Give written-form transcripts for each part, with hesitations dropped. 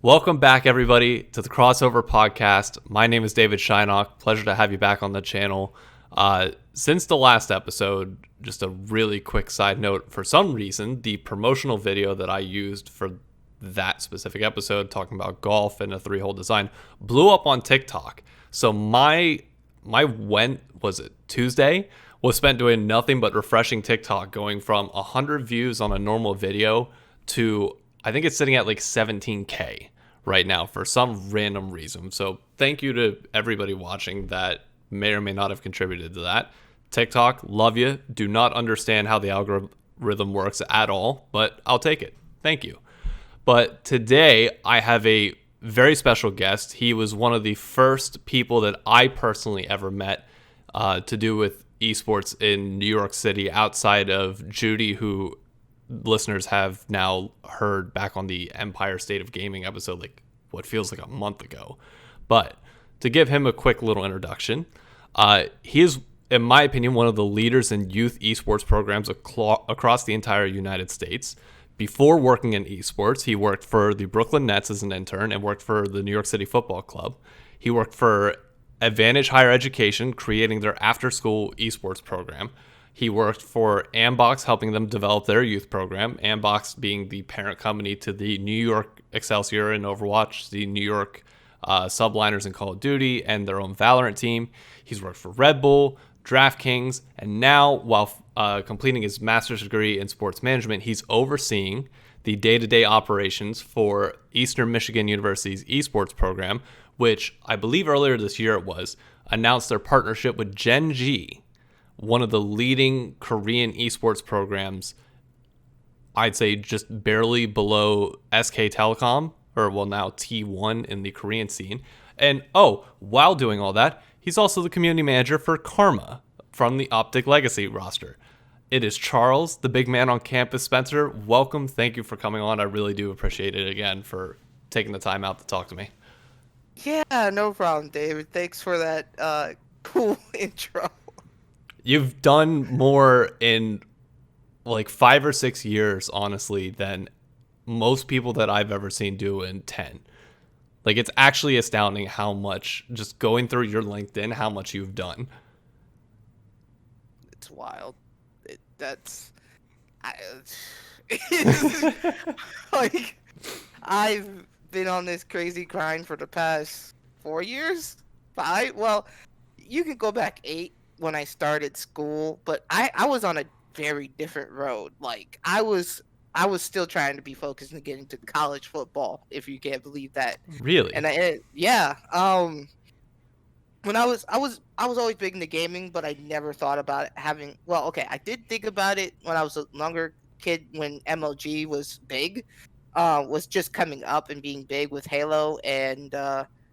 Welcome back, everybody, to the Crossover Podcast. My name is David Shynock. Pleasure to have you back on the channel. Since the last episode, just a really quick side note, for some reason, the promotional video that I used for that specific episode, talking about golf and a 3-hole design, blew up on TikTok. So my was it Tuesday, was spent doing nothing but refreshing TikTok, going from 100 views on a normal video to, I think it's sitting at like 17K right now for some random reason. So thank you to everybody watching that may or may not have contributed to that. TikTok, love you. Do not understand how the algorithm works at all, but I'll take it. Thank you. But today I have a very special guest. He was one of the first people that I personally ever met to do with esports in New York City, outside of Judy, who listeners have now heard back on the Empire State of Gaming episode, like what feels like a month ago. But to give him a quick little introduction, he is, in my opinion, one of the leaders in youth esports programs across the entire United States. Before working in esports, he worked for the Brooklyn Nets as an intern and worked for the New York City Football Club. He worked for Advantage Higher Education, creating their after-school esports program. He worked for Ambox, helping them develop their youth program, Ambox being the parent company to the New York Excelsior in Overwatch, the New York Subliners in Call of Duty, and their own Valorant team. He's worked for Red Bull, DraftKings, and now, while completing his master's degree in sports management, he's overseeing the day-to-day operations for Eastern Michigan University's esports program, which I believe earlier this year announced their partnership with Gen G, one of the leading Korean esports programs. I'd say just barely below SK Telecom, or well, now T1 in the Korean scene. And while doing all that, he's also the community manager for Karma from the Optic Legacy roster. It is Charles, the big man on campus. Spencer, welcome. Thank you for coming on. I really do appreciate it again for taking the time out to talk to me. Yeah, no problem, David. Thanks for that cool intro. You've done more in like 5 or 6 years, honestly, than most people that I've ever seen do in 10. Like, it's actually astounding how much, just going through your LinkedIn, how much you've done. It's wild. Like, I've been on this crazy grind for the past 4 years, 5. Well, you can go back 8 when I started school, but I was on a very different road. Like, I was still trying to be focused and get into college football, if you can't believe that. Really? And when I was always big into gaming, but I never thought about it having. Well, okay, I did think about it when I was a younger kid, when MLG was big, was just coming up and being big with Halo and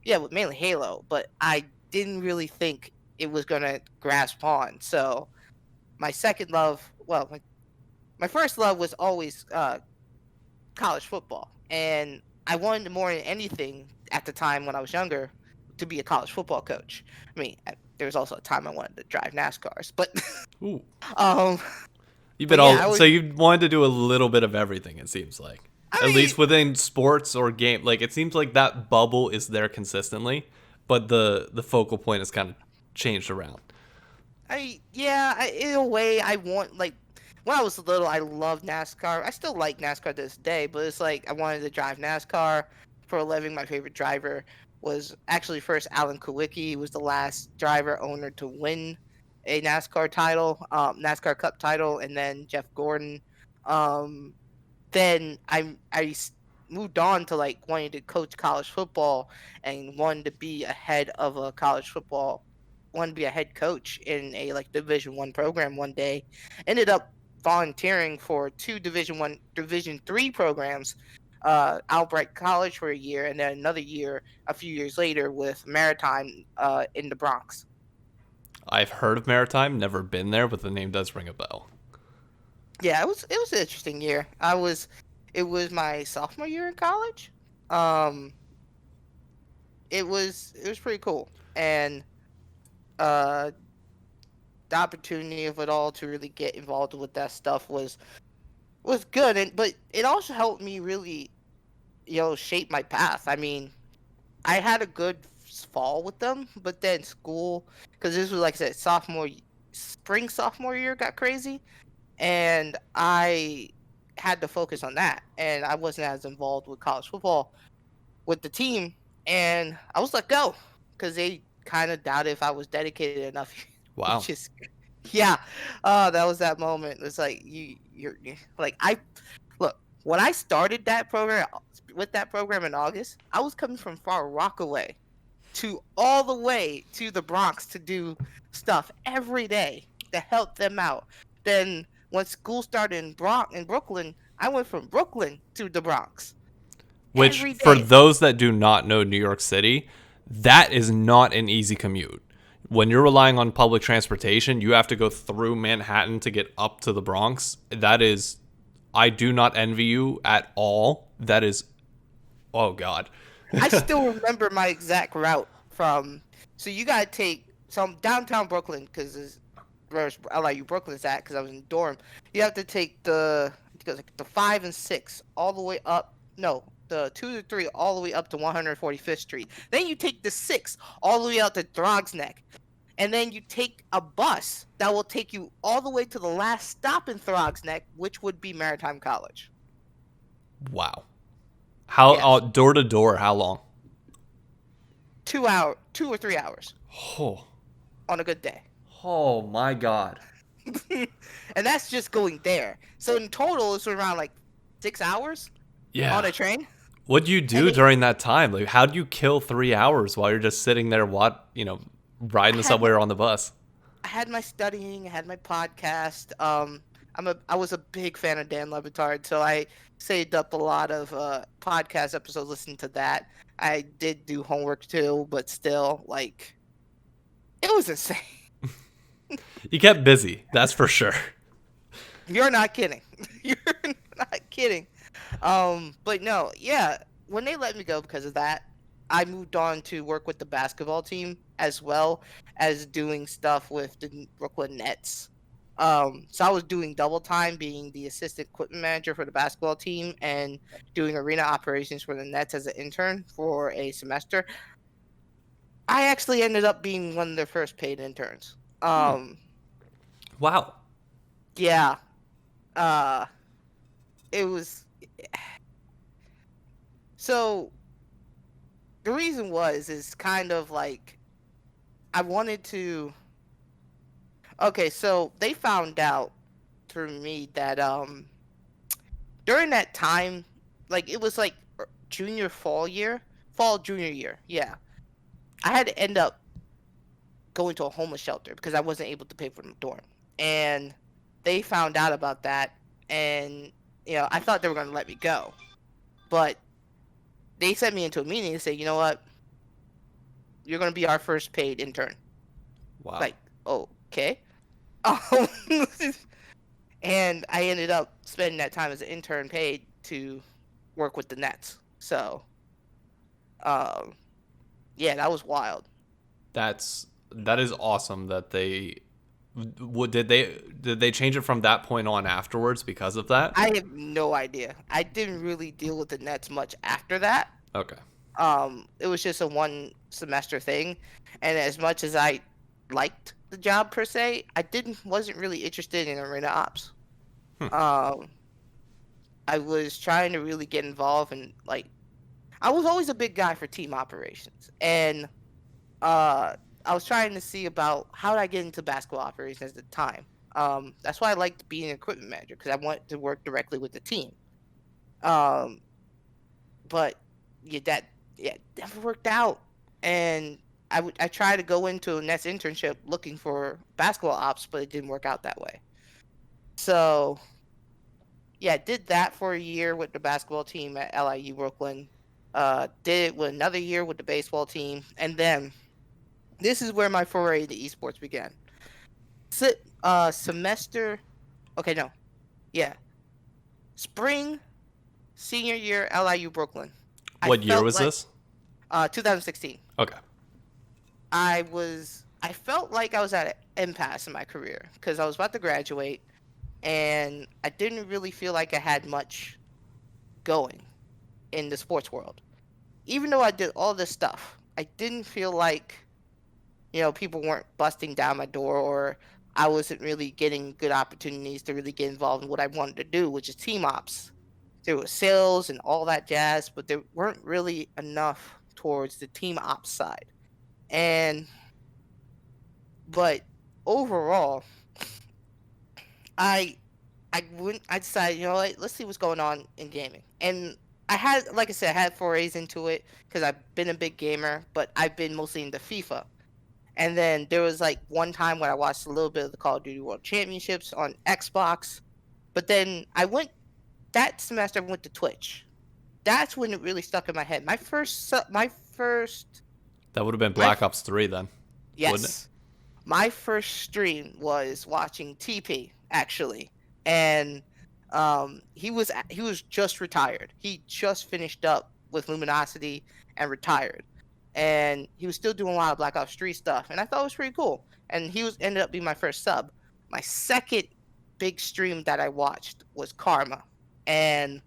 with mainly Halo. But I didn't really think it was gonna grasp on. So my second love, well, my first love was always college football, and I wanted more than anything at the time when I was younger to be a college football coach. I mean, there was also a time I wanted to drive NASCARs, but Ooh. um, You've but been yeah, so you wanted to do a little bit of everything, it seems like. I At mean, least within sports or game. Like, it seems like that bubble is there consistently, but the focal point has kind of changed around. in a way, I want, like, when I was little, I loved NASCAR. I still like NASCAR to this day, but it's like I wanted to drive NASCAR for a living. My favorite driver was actually first Alan Kulwicki. He was the last driver owner to win a NASCAR title, NASCAR Cup title, and then Jeff Gordon. Then moved on to like wanting to coach college football and wanted to be a head of a college football, wanted to be a head coach in a like Division 1 program one day. Ended up volunteering for 2 Division 3 programs, Albright College for a year, and then another year a few years later with Maritime in the Bronx. I've heard of Maritime, never been there, but the name does ring a bell. Yeah, it was an interesting year. It was my sophomore year in college. Um, it was pretty cool, and uh, the opportunity of it all to really get involved with that stuff was good, but it also helped me really shape my path. I mean, I had a good fall with them, but then school, because this was like I said, spring sophomore year got crazy, and I had to focus on that, and I wasn't as involved with college football with the team, and I was let go because they kind of doubted if I was dedicated enough. Wow. Which is, yeah, that was that moment. It's like you're like I look when I started that program with that program in August, I was coming from Far Rockaway to all the way to the Bronx to do stuff every day to help them out. Then when school started in Brooklyn, I went from Brooklyn to the Bronx Which, every for day. those that do not know New York City, that is not an easy commute. When you're relying on public transportation, you have to go through Manhattan to get up to the Bronx. That is, I do not envy you at all. That is, oh God. I still remember my exact route from. So you gotta take some downtown Brooklyn because where LIU Brooklyn's at because I was in dorm. You have to take the 5 and 6 all the way up. No, the 2 to 3 all the way up to 145th Street. Then you take the 6 all the way out to Throgs Neck. And then you take a bus that will take you all the way to the last stop in Throgs Neck, which would be Maritime College. Wow. How Yes. door to door? How long? 2 or 3 hours Oh, on a good day. oh my God. And that's just going there. So in total, it's around like 6 hours on Yeah. a train. What do you do And then during that time? Like, how do you kill 3 hours while you're just sitting there, riding I the had subway or on the bus? I had my studying, I had my podcast. I was a big fan of Dan Le Batard, so I saved up a lot of podcast episodes listening to that. I did do homework too, but still, like, it was insane. You kept busy, that's for sure. You're not kidding. You're not kidding. But no, yeah, when they let me go because of that, I moved on to work with the basketball team as well as doing stuff with the Brooklyn Nets. So I was doing double time being the assistant equipment manager for the basketball team and doing arena operations for the Nets as an intern for a semester. I actually ended up being one of their first paid interns. Wow. Yeah. Uh, it was so the reason is kind of like I wanted to. Okay, so they found out through me that during that time, like it was like fall junior year, yeah. I had to end up going to a homeless shelter because I wasn't able to pay for the dorm, and they found out about that, and I thought they were gonna let me go, but they sent me into a meeting and said, you know what, you're gonna be our first paid intern. Wow. Like, okay. Um, and I ended up spending that time as an intern paid to work with the Nets. So, yeah, that was wild. that is awesome that they did they change it from that point on afterwards because of that? I have no idea. I didn't really deal with the Nets much after that. Okay. It was just a one semester thing, and as much as I liked the job per se, I wasn't really interested in arena ops. Um, I was trying to really get involved in like I was always a big guy for team operations, and I was trying to see about how did I get into basketball operations at the time. That's why I liked being an equipment manager because I wanted to work directly with the team. Um, but that never worked out, and I tried to go into a Nets internship looking for basketball ops, but it didn't work out that way. So yeah, did that for a year with the basketball team at LIU Brooklyn. Did it with another year with the baseball team, and then this is where my foray into esports began. Semester, okay, no, yeah, spring, senior year, LIU Brooklyn. What year was this? 2016. Okay. I felt like I was at an impasse in my career because I was about to graduate, and I didn't really feel like I had much going. in the sports world. Even though I did all this stuff, I didn't feel like, people weren't busting down my door, or I wasn't really getting good opportunities to really get involved in what I wanted to do, which is team ops. There was sales and all that jazz, but there weren't really enough towards the team ops side. And but overall, I I decided, what, let's see what's going on in gaming. And I had, like I said, I had forays into it because I've been a big gamer, but I've been mostly into FIFA. And then there was like one time when I watched a little bit of the Call of Duty World Championships on Xbox. But then that semester I went to Twitch. That's when it really stuck in my head. That would have been Black Ops 3 then, wouldn't it? Yes, my first stream was watching TP actually, and he was just retired. He just finished up with Luminosity and retired, and he was still doing a lot of Black Ops 3 stuff, and I thought it was pretty cool. And he was ended up being my first sub. My second big stream that I watched was Karma, and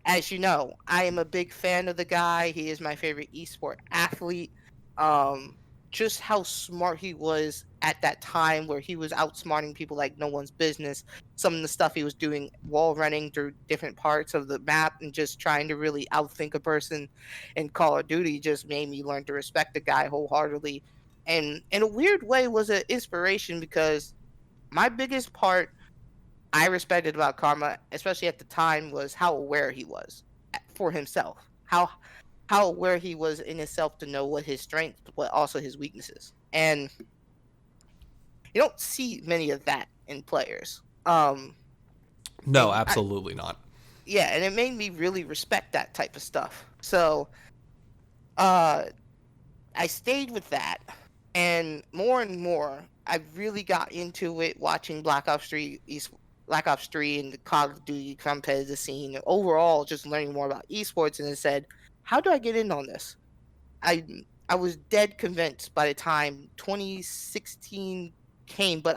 as you know, I am a big fan of the guy. He is my favorite esport athlete. Um, just how smart he was at that time, where he was outsmarting people like no one's business. Some of the stuff he was doing, wall running through different parts of the map, and just trying to really outthink a person in Call of Duty, just made me learn to respect the guy wholeheartedly. And in a weird way, was an inspiration, because my biggest part I respected about Karma, especially at the time, was how aware he was for himself. How aware he was in himself to know what his strengths, but also his weaknesses. And you don't see many of that in players. No, absolutely not. Yeah, and it made me really respect that type of stuff. So, I stayed with that, and more, I really got into it watching Black Ops 3 and the Call of Duty competitive scene, and overall just learning more about esports. And it said, how do I get in on this? I I was dead convinced by the time 2016 came, but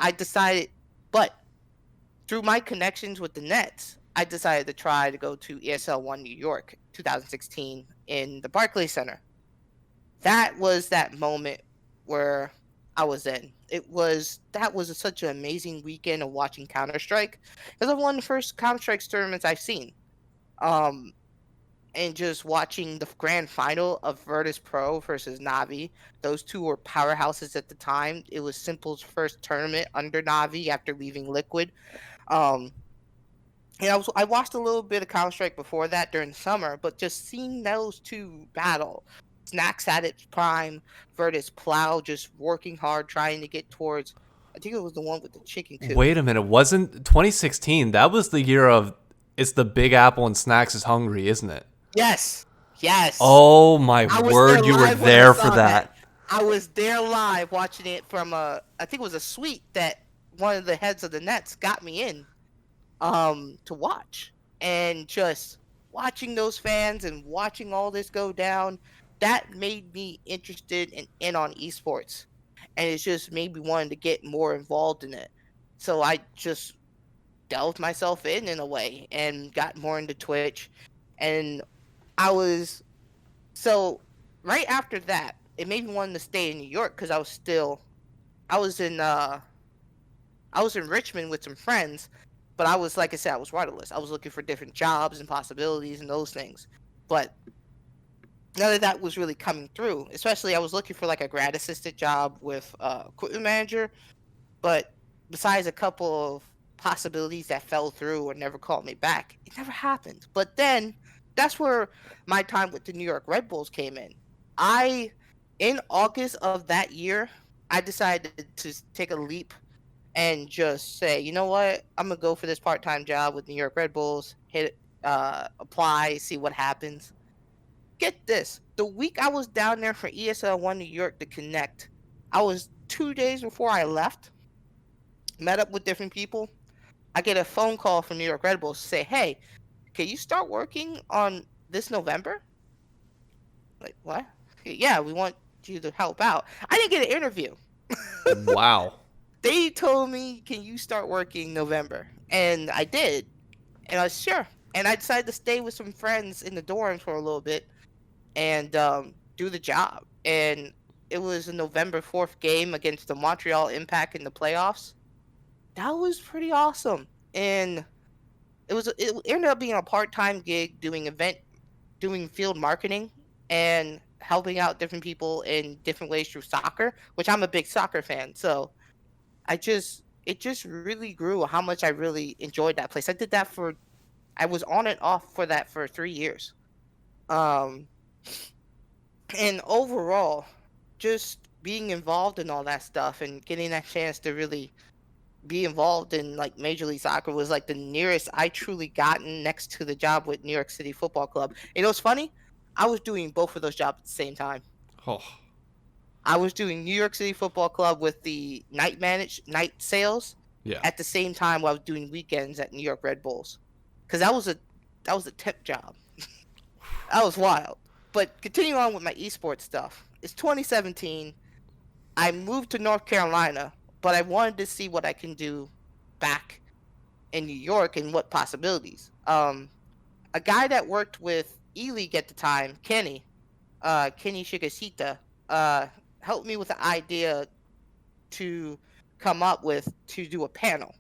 through my connections with the Nets, I decided to try to go to ESL1 New York 2016 in the Barclays Center. That was that moment where I was in. That was such an amazing weekend of watching Counter Strike. It was one of the first Counter Strike tournaments I've seen. Um, and just watching the grand final of Virtus Pro versus Navi. Those two were powerhouses at the time. It was Simple's first tournament under Navi after leaving Liquid. Um, and I watched a little bit of Counter Strike before that during the summer, but just seeing those two battle, Snacks at its prime, Virtus Plow just working hard trying to get towards. I think it was the one with the chicken coop. Wait a minute, wasn't 2016? That was the year of it's the Big Apple and Snacks is hungry, isn't it? Yes. Oh my word, you were there for that. I was there live watching it from I think it was a suite that one of the heads of the Nets got me in to watch. And just watching those fans and watching all this go down, that made me interested in on esports. And it just made me wanting to get more involved in it. So I just delved myself in a way and got more into Twitch. And so right after that, it made me want to stay in New York, because I was in Richmond with some friends, but I was, like I said, I was rudderless. I was looking for different jobs and possibilities and those things. But none of that was really coming through. Especially, I was looking for like a grad assistant job with equipment manager, but besides a couple of possibilities that fell through or never called me back, it never happened. But then that's where my time with the New York Red Bulls came in. In August of that year, I decided to take a leap and just say, you know what, I'm gonna go for this part-time job with New York Red Bulls, apply, see what happens. Get this, the week I was down there for ESL1 New York to connect, I was 2 days before I left, met up with different people. I get a phone call from New York Red Bulls to say, hey, can you start working on this November? Like, what? Yeah, we want you to help out. I didn't get an interview. Wow. They told me, can you start working November? And I did. And I was sure. And I decided to stay with some friends in the dorms for a little bit and do the job. And it was a November 4th game against the Montreal Impact in the playoffs. That was pretty awesome. And it ended up being a part-time gig doing field marketing and helping out different people in different ways through soccer, which I'm a big soccer fan. So it just really grew how much I really enjoyed that place. I was on and off for that for 3 years. Um, and overall, just being involved in all that stuff and getting that chance to really be involved in like Major League Soccer was like the nearest I truly gotten next to the job with New York City Football Club. You know what's funny? I was doing both of those jobs at the same time. Oh, I was doing New York City Football Club with the night sales yeah. at the same time while I was doing weekends at New York Red Bulls. Cause that was a tip job. That was wild. But continuing on with my esports stuff, it's 2017. I moved to North Carolina, but I wanted to see what I can do back in New York and what possibilities. A guy that worked with E League at the time, Kenny Shigashita, uh, helped me with the idea to come up with to do a panel,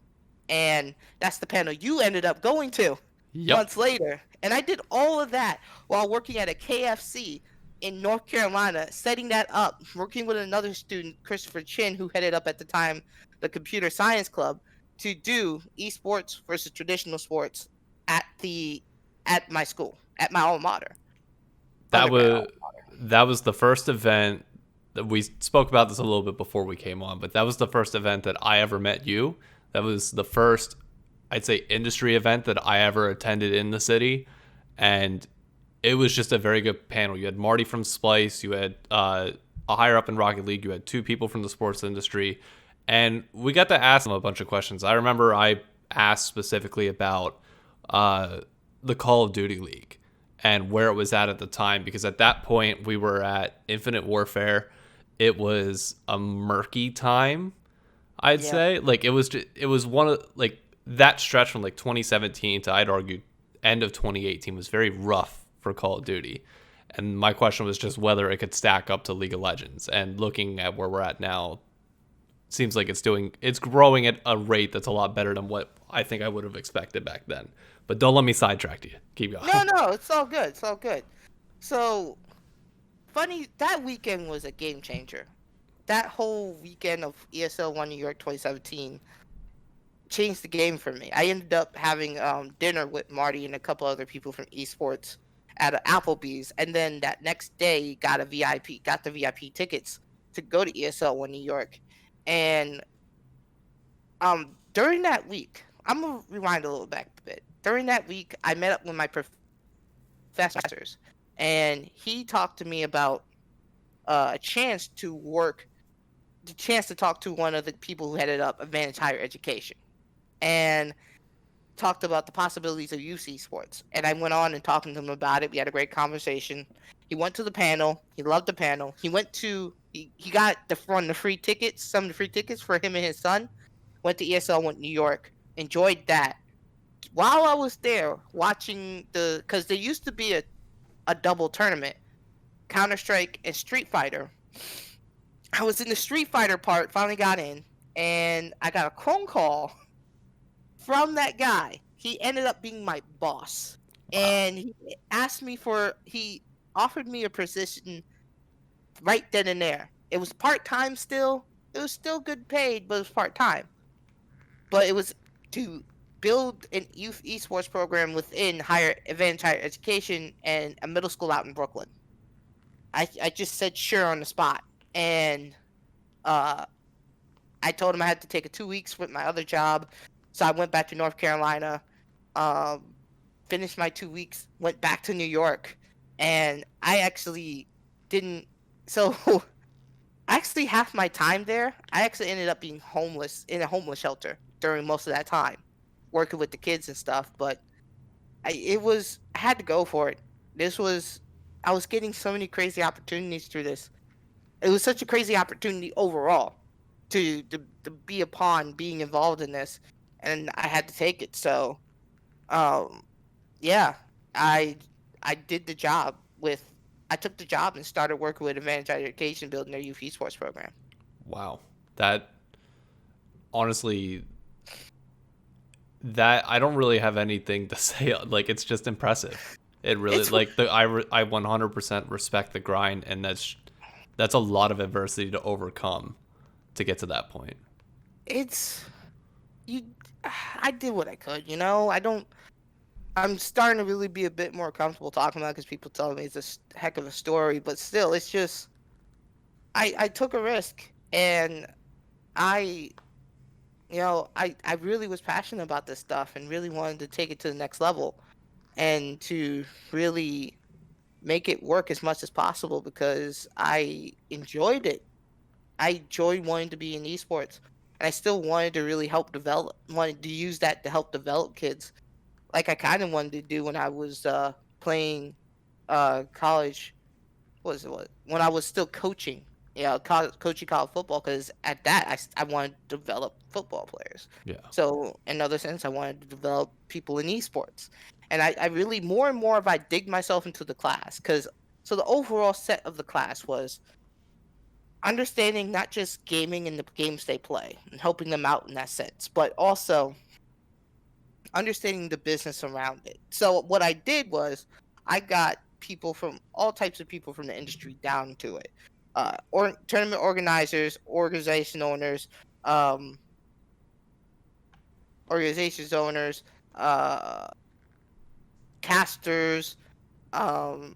and that's the panel you ended up going to Yep. months later. And I did all of that while working at a KFC in North Carolina, setting that up, working with another student, Christopher Chin, who headed up at the time the Computer Science Club, to do esports versus traditional sports at the at my school, at my alma mater, That undergrad was alma mater. that was the first event that we spoke about this a little bit before we came on, but that was the first event that I ever met you. That was the first, I'd say, industry event that I ever attended in the city, and it was just a very good panel. You had Marty from Splice, you had a higher up in Rocket League, you had two people from the sports industry, and we got to ask them a bunch of questions. I remember I asked specifically about the Call of Duty League and where it was at the time, because at that point we were at Infinite Warfare. It was a murky time, I'd Yeah. say. Like it was one of like that stretch from like 2017 to, I'd argue, end of 2018 was very rough for Call of Duty. And my question was just whether it could stack up to League of Legends. And looking at where we're at now, seems like it's growing at a rate that's a lot better than what I think I would have expected back then. But don't let me sidetrack you. Keep No, going. no, it's all good. It's all good. So funny, that weekend was a game changer. That whole weekend of ESL One New York 2017 changed the game for me. I ended up having dinner with Marty and a couple other people from esports at a Applebee's, and then that next day got the VIP tickets to go to ESL One New York. And during that week, I'm gonna rewind a little back a bit. During that week, I met up with my professors, and he talked to me about a chance to the chance to talk to one of the people who headed up Advanced Higher Education, and talked about the possibilities of UC sports. And I went on and talking to him about it. We had a great conversation. He went to the panel. He loved the panel. He got the free tickets, some of the free tickets for him and his son. Went to ESL, went to New York, enjoyed that. While I was there watching because there used to be a double tournament, Counter Strike and Street Fighter. I was in the Street Fighter part, finally got in, and I got a phone call from that guy. He ended up being my boss, Wow. and he offered me a position right then and there. It was part time still. It was still good paid, but it was part time. But it was to build an youth esports program within advanced higher education and a middle school out in Brooklyn. I just said sure on the spot, and uh, I told him I had to take a 2 weeks with my other job, so I went back to North Carolina, um, finished my 2 weeks, went back to New York, and I actually didn't. So actually, half my time there, I actually ended up being homeless in a homeless shelter during most of that time, working with the kids and stuff. But I had to go for it. I was getting so many crazy opportunities through this. It was such a crazy opportunity overall to be upon being involved in this, and I had to take it. So, um, yeah, I I did the job with I took the job and started working with Advanced Education building their youth esports program. Wow. That honestly, that I don't really have anything to say. Like, it's just impressive. It really, It's like, I 100% respect the grind, and that's a lot of adversity to overcome to get to that point. it's you I did what I could, you know. I'm starting to really be a bit more comfortable talking about it because people tell me it's a heck of a story, but still, it's just I took a risk and I I really was passionate about this stuff and really wanted to take it to the next level and to really make it work as much as possible because I enjoyed it. I enjoyed wanting to be in esports. And I still wanted to really wanted to use that to help develop kids like I kind of wanted to do when I was playing college. What was it? When I was still coaching, coaching college football. Because at that, I wanted to develop football players. Yeah. So in other sense, I wanted to develop people in esports. And I really more and more if I dig myself into the class because so the overall set of the class was understanding not just gaming and the games they play and helping them out in that sense, but also understanding the business around it. So what I did was I got people from all types of people from the industry down to it. Or tournament organizers, um, organizations owners, uh, casters, um,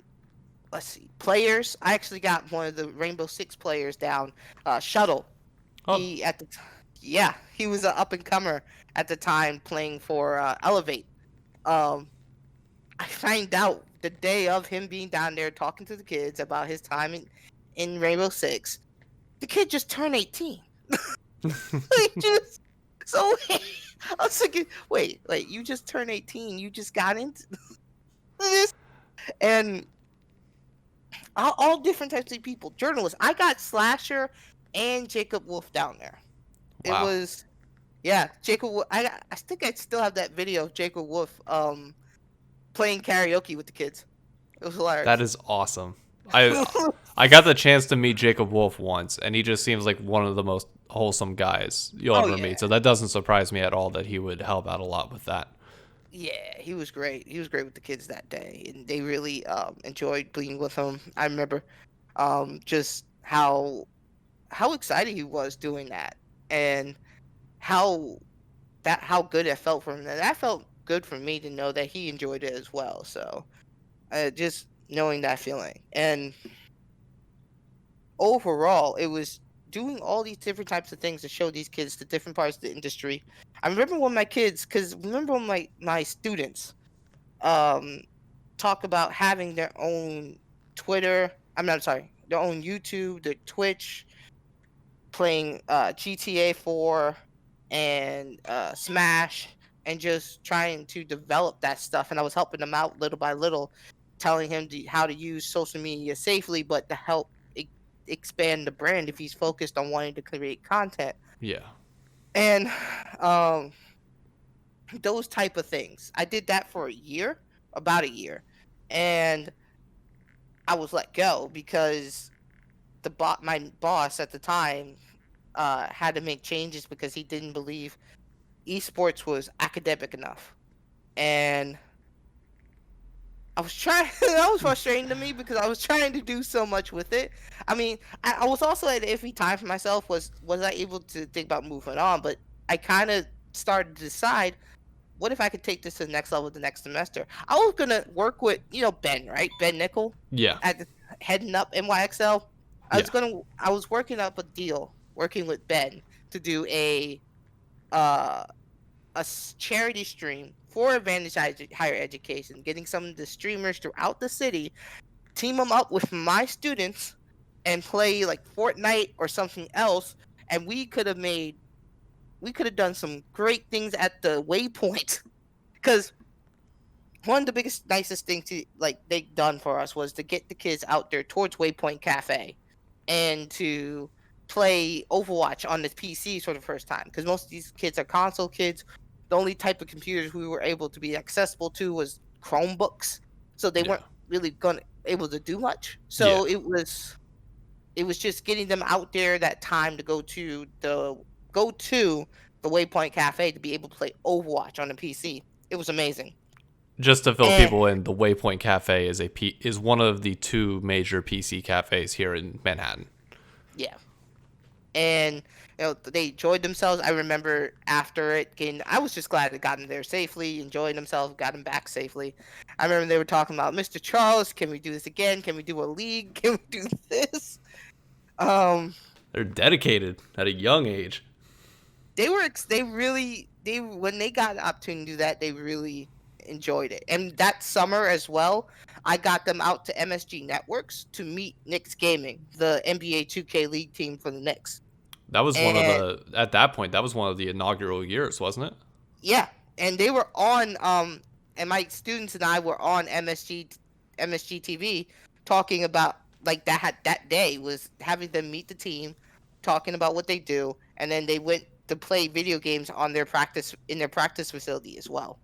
let's see, players. I actually got one of the Rainbow Six players down, Shuttle. Oh, He at the yeah, he was an up and comer at the time playing for Elevate. Um, I find out the day of him being down there talking to the kids about his time in Rainbow Six. The kid just turned 18. Like just so I was thinking, wait, like you just turned 18, you just got into this, and all different types of people, journalists. I got Slasher and Jacob Wolf down there. It wow. was yeah, Jacob. I think I still have that video of Jacob Wolf playing karaoke with the kids. It was That hilarious. is awesome. I got the chance to meet Jacob Wolf once, and he just seems like one of the most wholesome guys you'll Oh ever yeah, meet. So that doesn't surprise me at all that he would help out a lot with that. yeah, he was great. He was great with the kids that day, and they really enjoyed being with him. I remember just how excited he was doing that, and how how good it felt for him. And that felt good for me to know that he enjoyed it as well. So just knowing that feeling, and overall, it was doing all these different types of things to show these kids the different parts of the industry. I remember when my kids, because remember when my students um talk about having their own Twitter. I'm sorry, their own YouTube, their Twitch, playing GTA 4 and Smash, and just trying to develop that stuff. And I was helping them out little by little, telling him how to use social media safely, but to help expand the brand if he's focused on wanting to create content. Yeah. And um, those type of things. I did that for a year, about a year, and I was let go because my boss at the time had to make changes because he didn't believe esports was academic enough. And I was trying that was frustrating to me because I was trying to do so much with it. I mean, I was also at an iffy time for myself. Was I able to think about moving on? But I kind of started to decide, what if I could take this to the next level the next semester? I was gonna work with Ben, right? Ben Nickel Yeah. at heading up NYXL. Yeah. I was working up a deal working with Ben to do uh charity stream for Advantage Higher Education, getting some of the streamers throughout the city, team them up with my students, and play like Fortnite or something else, and we could have done some great things at the waypoint. Because one of the biggest, nicest things they done for us was to get the kids out there towards Waypoint Cafe, and to play Overwatch on the PC for the first time. Because most of these kids are console kids. The only type of computers we were able to be accessible to was Chromebooks, so they Yeah. weren't really able to do much. Yeah. So it was just getting them out there that time to go to the Waypoint Cafe to be able to play Overwatch on the PC. It was amazing. Just to fill And people in, the Waypoint Cafe is one of the two major PC cafes here in Manhattan. yeah, and they enjoyed themselves. I remember after I was just glad they got them there safely, enjoying themselves, got them back safely. I remember they were talking about, Mr. Charles, can we do this again? Can we do a league? Can we do this? Um, They're dedicated at a young age. they when they got the opportunity to do that, they really enjoyed it. And that summer as well, I got them out to MSG Networks to meet Knicks Gaming, the NBA 2K League team for the Knicks. That was And at that point, that was one of the inaugural years, wasn't it? yeah, and they were on and my students and I were on MSG TV talking about, like, that day was having them meet the team, talking about what they do, and then they went to play video games on their practice facility as well.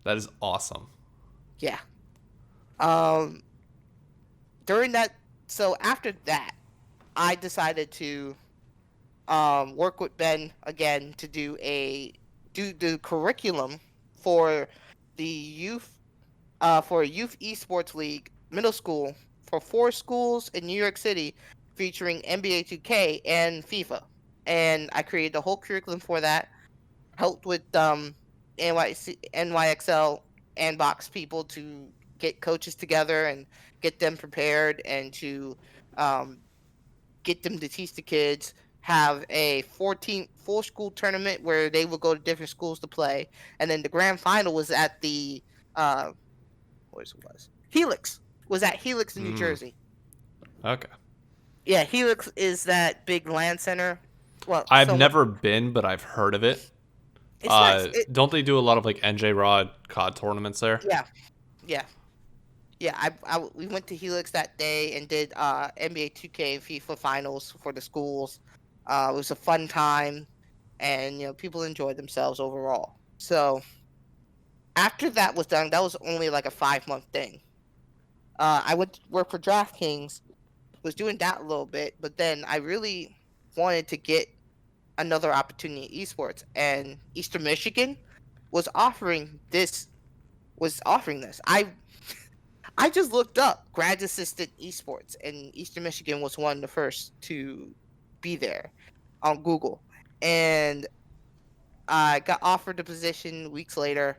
That is awesome. Yeah. Um during that so after that, I decided to work with Ben again to do the curriculum for the youth esports league middle school for 4 schools in New York City, featuring NBA 2K and FIFA. And I created the whole curriculum for that. Helped with NYXL and Box people to get coaches together and get them prepared, and to um, get them to teach the kids. Have a 14 full school tournament where they will go to different schools to play, and then the grand final was at the Helix. Was at Helix in New Jersey. Okay. Yeah, Helix is that big LAN center. Well, I've never been, but I've heard of it. It's nice. Don't they do a lot of like NJ Rod COD tournaments there? Yeah, yeah, yeah. We went to Helix that day and did NBA 2K and FIFA finals for the schools. It was a fun time, and people enjoyed themselves overall. So after that was done, that was only like a 5-month thing. I went to work for DraftKings, was doing that a little bit, but then I really wanted to get another opportunity in esports, and Eastern Michigan was offering this. I just looked up grad assistant esports, and Eastern Michigan was one of the first to be there on Google, and I got offered the position weeks later,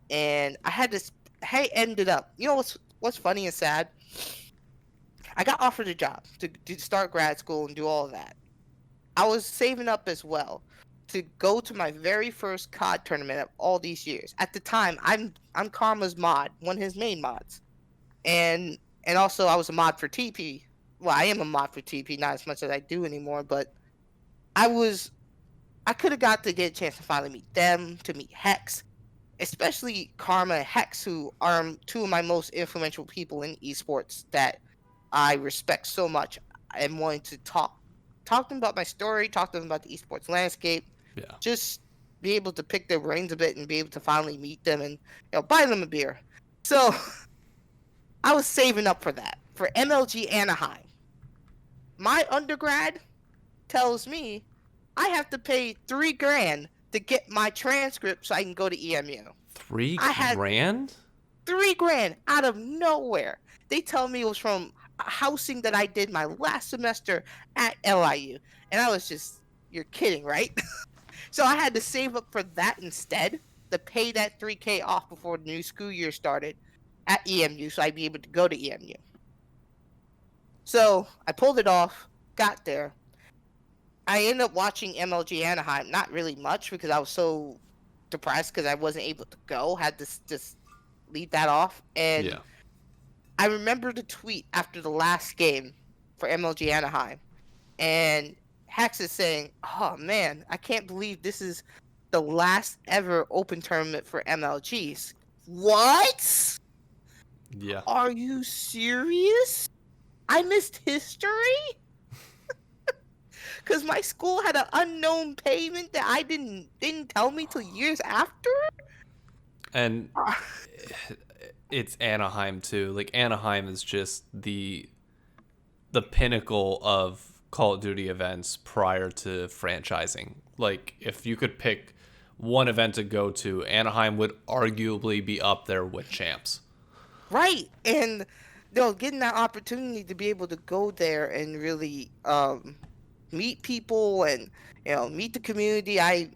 and I had this. Hey, ended up. What's funny and sad? I got offered a job to start grad school and do all of that. I was saving up as well to go to my very first COD tournament of all these years. At the time, I'm Karma's mod, one of his main mods, and also I was a mod for TP. Well, I am a mod for TP, not as much as I do anymore, but I could have got to get a chance to finally meet them, to meet Hex, especially Karma and Hex, who are two of my most influential people in esports that I respect so much. I'm wanting to talk to them about my story, talk to them about the esports landscape, just be able to pick their brains a bit and be able to finally meet them and buy them a beer. So I was saving up for that, for MLG Anaheim. My undergrad tells me I have to pay $3,000 to get my transcript so I can go to EMU. $3,000? $3,000 out of nowhere. They tell me it was from housing that I did my last semester at LIU, and I was just, you're kidding, right? So I had to save up for that instead, to pay that $3,000 off before the new school year started at EMU, so I'd be able to go to EMU. So I pulled it off, got there. I ended up watching MLG Anaheim, not really much because I was so depressed because I wasn't able to go, had to just leave that off. And I remember the tweet after the last game for MLG Anaheim, and Hex is saying, "Oh man, I can't believe this is the last ever open tournament for MLGs." What? Yeah. Are you serious? I missed history? Because my school had an unknown payment that I didn't tell me till years after? And It's Anaheim too. Like Anaheim is just the pinnacle of Call of Duty events prior to franchising. Like if you could pick one event to go to, Anaheim would arguably be up there with champs. Right. And getting that opportunity to be able to go there and really meet people and meet the community I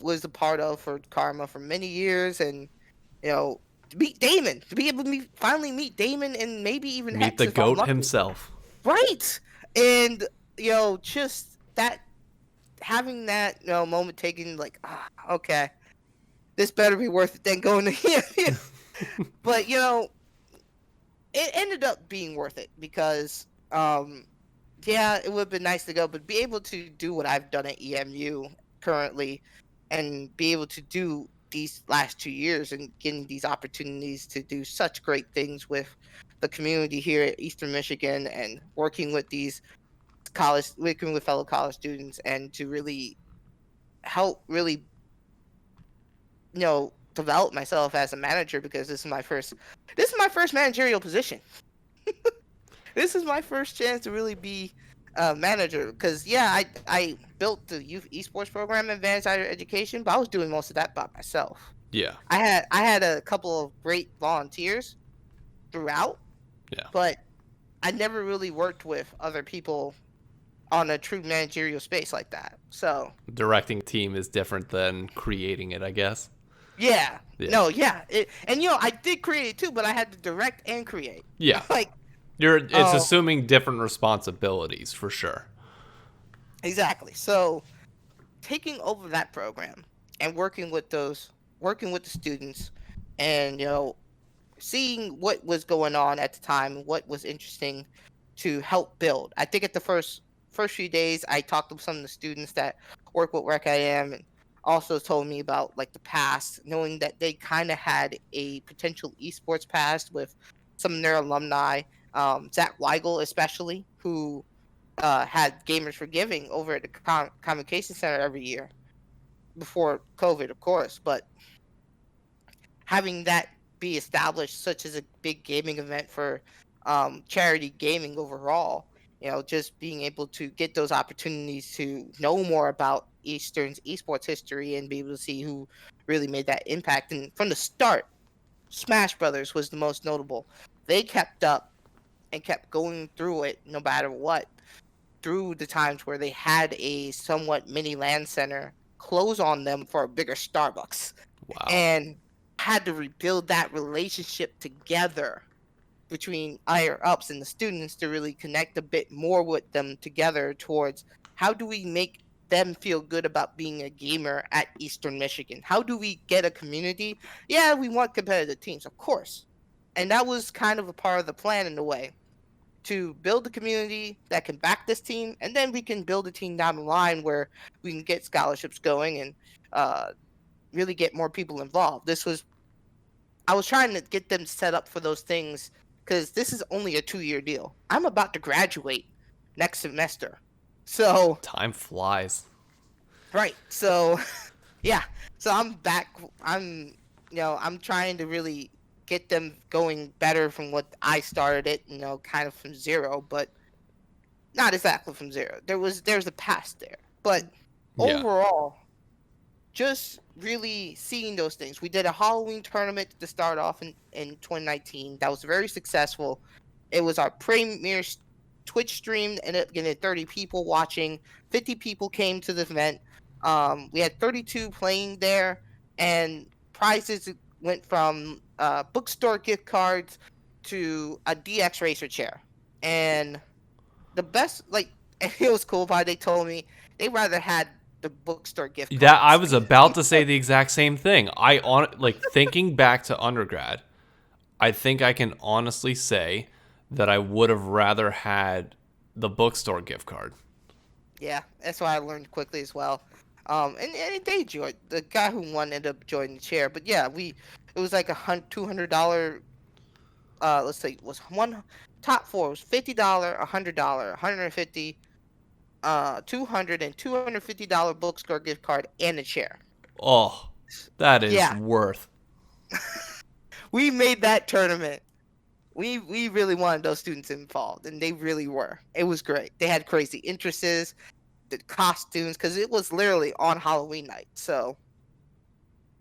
was a part of for Karma for many years, and to meet Damon, to be able to finally meet Damon, and maybe even Meet Hex the if I'm GOAT lucky. himself. Right. And just that, having that moment taken, like, okay, this better be worth it than going to him. But it ended up being worth it because yeah, it would have been nice to go, but be able to do what I've done at EMU currently, and be able to do these last 2 years and getting these opportunities to do such great things with the community here at Eastern Michigan, and working with fellow college students, and to really help develop myself as a manager, because this is my first managerial position. This is my first chance to really be a manager, because yeah, I built the youth esports program in advanced higher education, but I was doing most of that by myself. Yeah. I had a couple of great volunteers throughout, Yeah. but I never really worked with other people on a true managerial space like that. So Directing team is different than creating it, I guess. yeah, Yeah. no, yeah, and I did create too, but I had to direct and create. Yeah. Like, It's assuming different responsibilities for sure. exactly. So taking over that program and working with the students, and seeing what was going on at the time, what was interesting to help build. I think at the first few days, I talked to some of the students that work with Rec IM, and also told me about like the past, knowing that they kind of had a potential esports past with some of their alumni, Zach Weigel especially, who had Gamers for Giving over at the Convocation Center every year before COVID, of course. But having that be established, such as a big gaming event for charity gaming overall, just being able to get those opportunities to know more about Eastern's esports history, and be able to see who really made that impact. And from the start, Smash Brothers was the most notable. They kept up and kept going through it no matter what, through the times where they had a somewhat mini land center close on them for a bigger Starbucks, Wow. and had to rebuild that relationship together between higher ups and the students to really connect a bit more with them together towards how do we make them feel good about being a gamer at Eastern Michigan? How do we get a community? Yeah, we want competitive teams, of course. And that was kind of a part of the plan in a way, to build a community that can back this team, and then we can build a team down the line where we can get scholarships going, and really get more people involved. I was trying to get them set up for those things, because this is only a 2-year deal. I'm about to graduate next semester. So, Time flies. right. So, yeah. So I'm back. I'm trying to really get them going better from what I started it, kind of from zero, but not exactly from zero. There's a past there. But Yeah. overall, just really seeing those things. We did a Halloween tournament to start off in 2019. That was very successful. It was our premier Twitch stream, ended up getting 30 people watching. 50 people came to the event. We had 32 playing there, and prizes went from bookstore gift cards to a DX Racer chair. And the best, like, it was cool, but they told me they rather had the bookstore gift cards. That I was about to say the exact same thing. Thinking back to undergrad, I think I can honestly say that I would have rather had the bookstore gift card. Yeah, that's what I learned quickly as well. And they joined. The guy who won ended up joining the chair. But yeah, it was like $200. Let's see, was one top four was $50, $100, 150, 200 and $250 bookstore gift card and a chair. Oh, that is Yeah. worth. we made that tournament. We really wanted those students involved, and they really were. It was great. They had crazy interests, the costumes, because it was literally on Halloween night. So,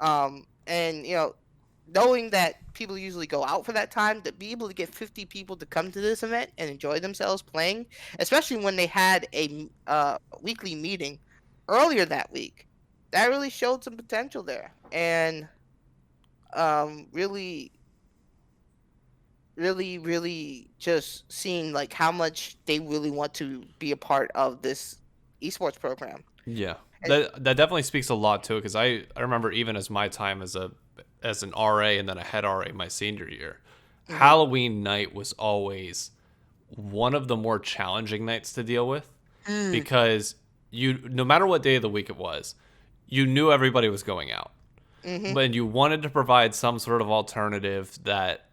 and knowing that people usually go out for that time, to be able to get 50 people to come to this event and enjoy themselves playing, especially when they had a weekly meeting earlier that week, that really showed some potential there, and really, really, really just seeing like how much they really want to be a part of this esports program. Yeah, And, that definitely speaks a lot to it, because I remember even as my time as an RA and then a head RA my senior year, mhm, Halloween night was always one of the more challenging nights to deal with, mm, because you, no matter what day of the week it was, you knew everybody was going out, mhm, but you wanted to provide some sort of alternative that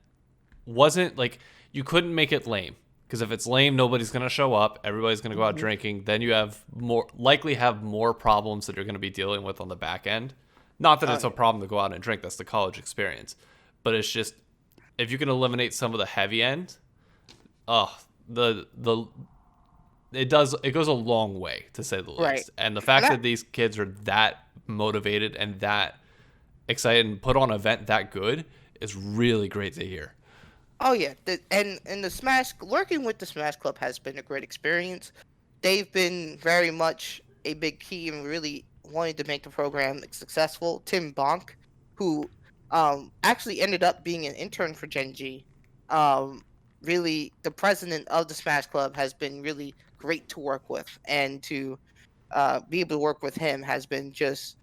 wasn't like, you couldn't make it lame, because if it's lame, nobody's going to show up, everybody's going to go out mhm. drinking, then you have more problems that you're going to be dealing with on the back end. Not that Oh it's a yeah. problem to go out and drink, that's the college experience, but it's just, if you can eliminate some of the heavy end, oh, the it goes a long way, to say the Right. least. And the And fact I that these kids are that motivated and that excited and put on an event that good is really great to hear. Oh yeah, and the Smash working with the Smash Club has been a great experience. They've been very much a big key in really wanting to make the program successful. Tim Bonk, who actually ended up being an intern for Gen G, um, really the president of the Smash Club, has been really great to work with, and to be able to work with him has been just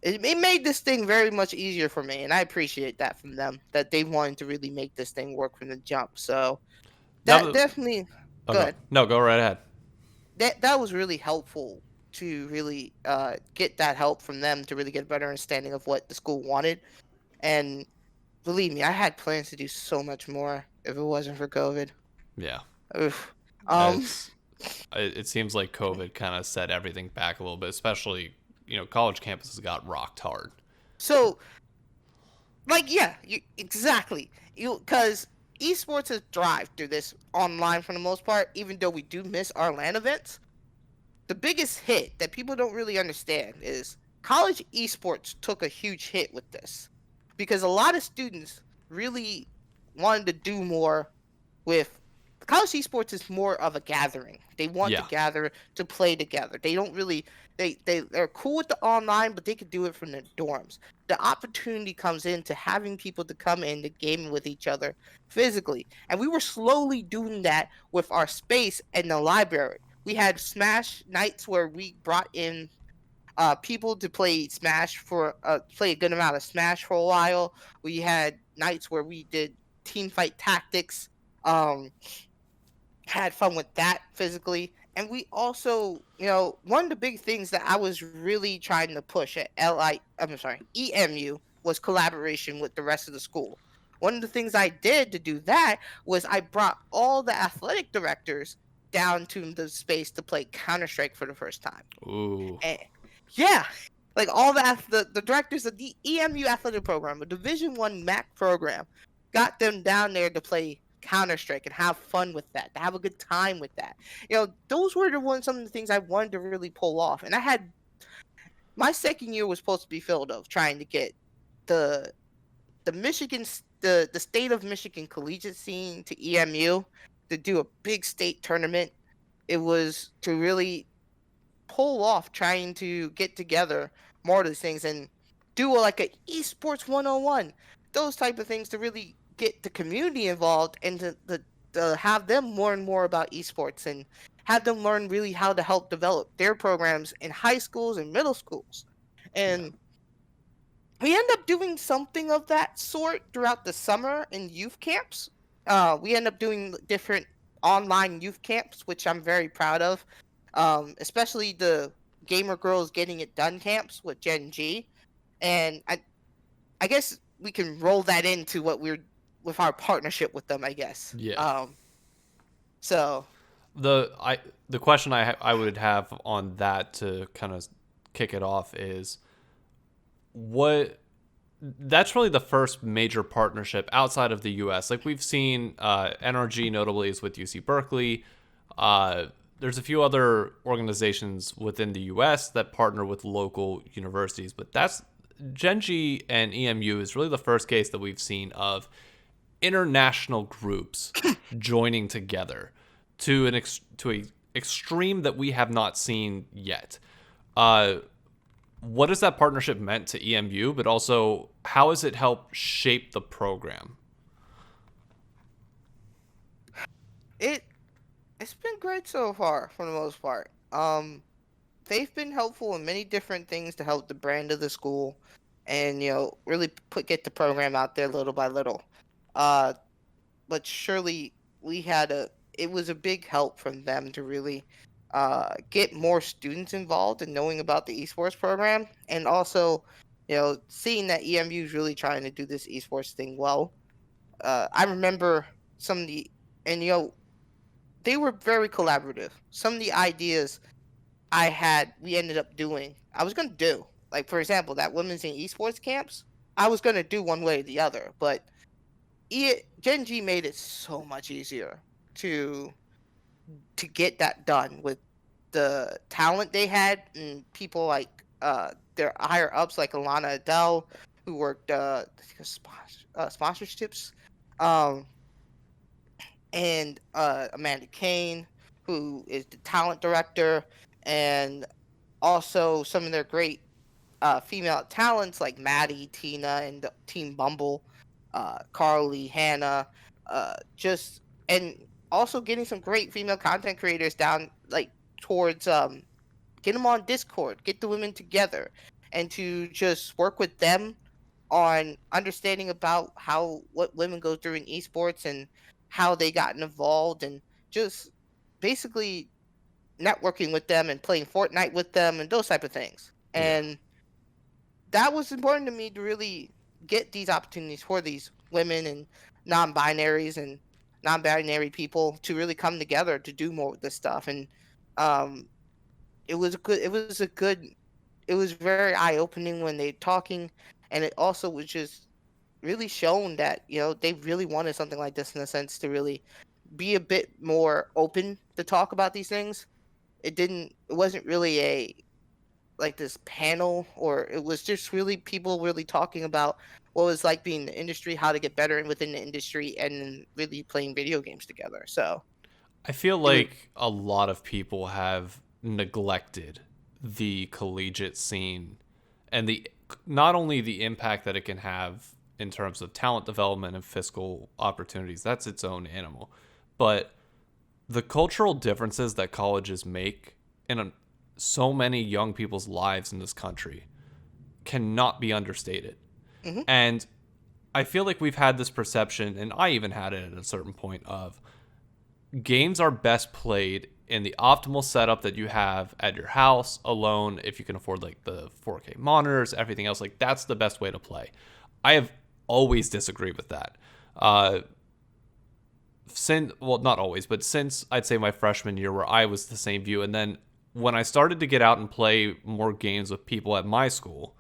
it made this thing very much easier for me, and I appreciate that from them, that they wanted to really make this thing work from the jump. So That that was, definitely oh, good. go right ahead. That was really helpful to really get that help from them to really get a better understanding of what the school wanted. And believe me, I had plans to do so much more if it wasn't for COVID. Yeah, Oof. Um. it's it seems like COVID kind of set everything back a little bit, especially, college campuses got rocked hard. So like yeah, exactly. Because esports has thrived through this online for the most part, even though we do miss our LAN events. The biggest hit that people don't really understand is college esports took a huge hit with this, because a lot of students really wanted to do more with college esports. Is more of a gathering. They want to Yeah, gather to play together. They don't really they're cool with the online, but they could do it from their dorms. The opportunity comes into having people to come in to game with each other physically. And we were slowly doing that with our space in the library. We had Smash nights where we brought in people to play Smash for play a good amount of Smash for a while. We had nights where we did team fight tactics. Um, had fun with that physically. And we also, one of the big things that I was really trying to push at I'm sorry, EMU, was collaboration with the rest of the school. One of the things I did to do that was I brought all the athletic directors down to the space to play Counter Strike for the first time. ooh, And yeah, like all the directors of the EMU athletic program, a Division 1 MAC program, got them down there to play Counter Strike and have fun with that, to have a good time with that. Those were some of the things I wanted to really pull off. And I had my second year was supposed to be filled of trying to get the the state of Michigan collegiate scene to EMU to do a big state tournament. It was to really pull off trying to get together more of these things and do like a esports 101, those type of things, to really get the community involved, and to have them learn more about esports, and have them learn really how to help develop their programs in high schools and middle schools. yeah, And we end up doing something of that sort throughout the summer in youth camps. We end up doing different online youth camps, which I'm very proud of. Especially the Gamer Girls Getting It Done camps with Gen G, and I guess we can roll that into what we're with our partnership with them, I guess. yeah. So The question I would have on that, to kind of kick it off, is what that's really the first major partnership outside of the U.S. Like we've seen NRG notably is with UC Berkeley. Uh, there's a few other organizations within the U.S. that partner with local universities, but that's Genji and EMU is really the first case that we've seen of international groups joining together to to a extreme that we have not seen yet. Uh, what has that partnership meant to EMU, but also how has it helped shape the program? It it's been great so far for the most part. They've been helpful in many different things to help the brand of the school, and really get the program out there little by little. Uh, but surely we had a it was a big help from them to really get more students involved in knowing about the esports program, and also seeing that EMU is really trying to do this esports thing well. I remember some of the and they were very collaborative. Some of the ideas we ended up doing, I was gonna do. Like, for example, that women's in esports camps, I was gonna do one way or the other, but Gen G made it so much easier to get that done with the talent they had, and people like their higher ups like Alana Adele, who worked sponsorships, um, and Amanda Kane, who is the talent director, and also some of their great female talents like Maddie, Tina, and Team Bumble, Carly, Hannah, just and also getting some great female content creators down like towards get them on Discord, get the women together, and to just work with them on understanding about what women go through in esports and how they gotten involved, and just basically networking with them and playing Fortnite with them and those type of things. Yeah. And that was important to me to really get these opportunities for these women and non-binaries and non-binary people to really come together to do more with this stuff. And um, it was very eye-opening when they talking, and it also was just really shown that they really wanted something like this in a sense to really be a bit more open to talk about these things. It wasn't really a like this panel, or it was just really people really talking about what it was like being in the industry, how to get better within the industry, and really playing video games together. So I feel it was. like a lot of people have neglected the collegiate scene and the not only the impact that it can have in terms of talent development and fiscal opportunities, that's its own animal, but the cultural differences that colleges make in so many young people's lives in this country cannot be understated. Hmm. And I feel like we've had this perception, and I even had it at a certain point, of games are best played in the optimal setup that you have at your house alone. If you can afford like the 4K monitors, everything else, like that's the best way to play. I have always disagreed with that. Not always, but since I'd say my freshman year, where I was the same view, and then when I started to get out and play more games with people at my school,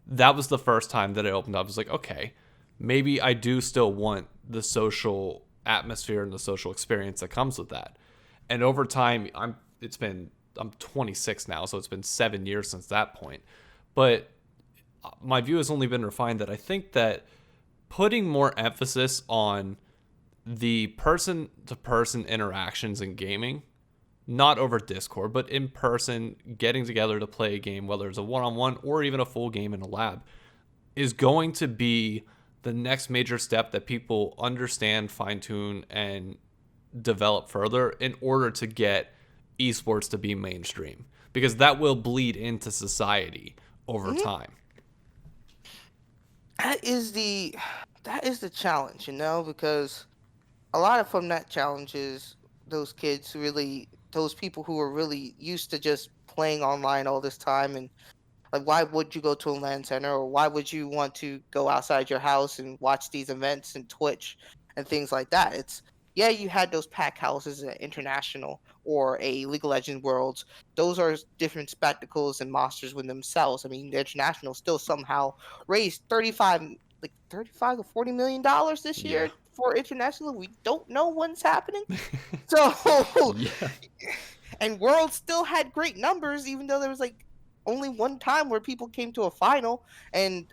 that was the first time that it opened up. I was like, okay, maybe I do still want the social atmosphere and the social experience that comes with that. And over time, I'm 26 now, so it's been 7 years since that point. But my view has only been refined that I think that putting more emphasis on the person to person interactions in gaming, not over Discord, but in person, getting together to play a game, whether it's a one-on-one or even a full game in a lab, is going to be the next major step that people understand, fine-tune, and develop further in order to get esports to be mainstream, because that will bleed into society over Hmm. time. That is the challenge, because a lot of from that challenge is those people who are really used to just playing online all this time, and like, why would you go to a LAN center, or why would you want to go outside your house and watch these events and Twitch and things like that? It's Yeah, you had those pack houses at International or a League of Legends Worlds. Those are different spectacles and monsters within themselves. I mean, the International still somehow raised 35 to $40 million this Yeah. year for International. We don't know when's happening. So Yeah. and World still had great numbers, even though there was like only one time where people came to a final, and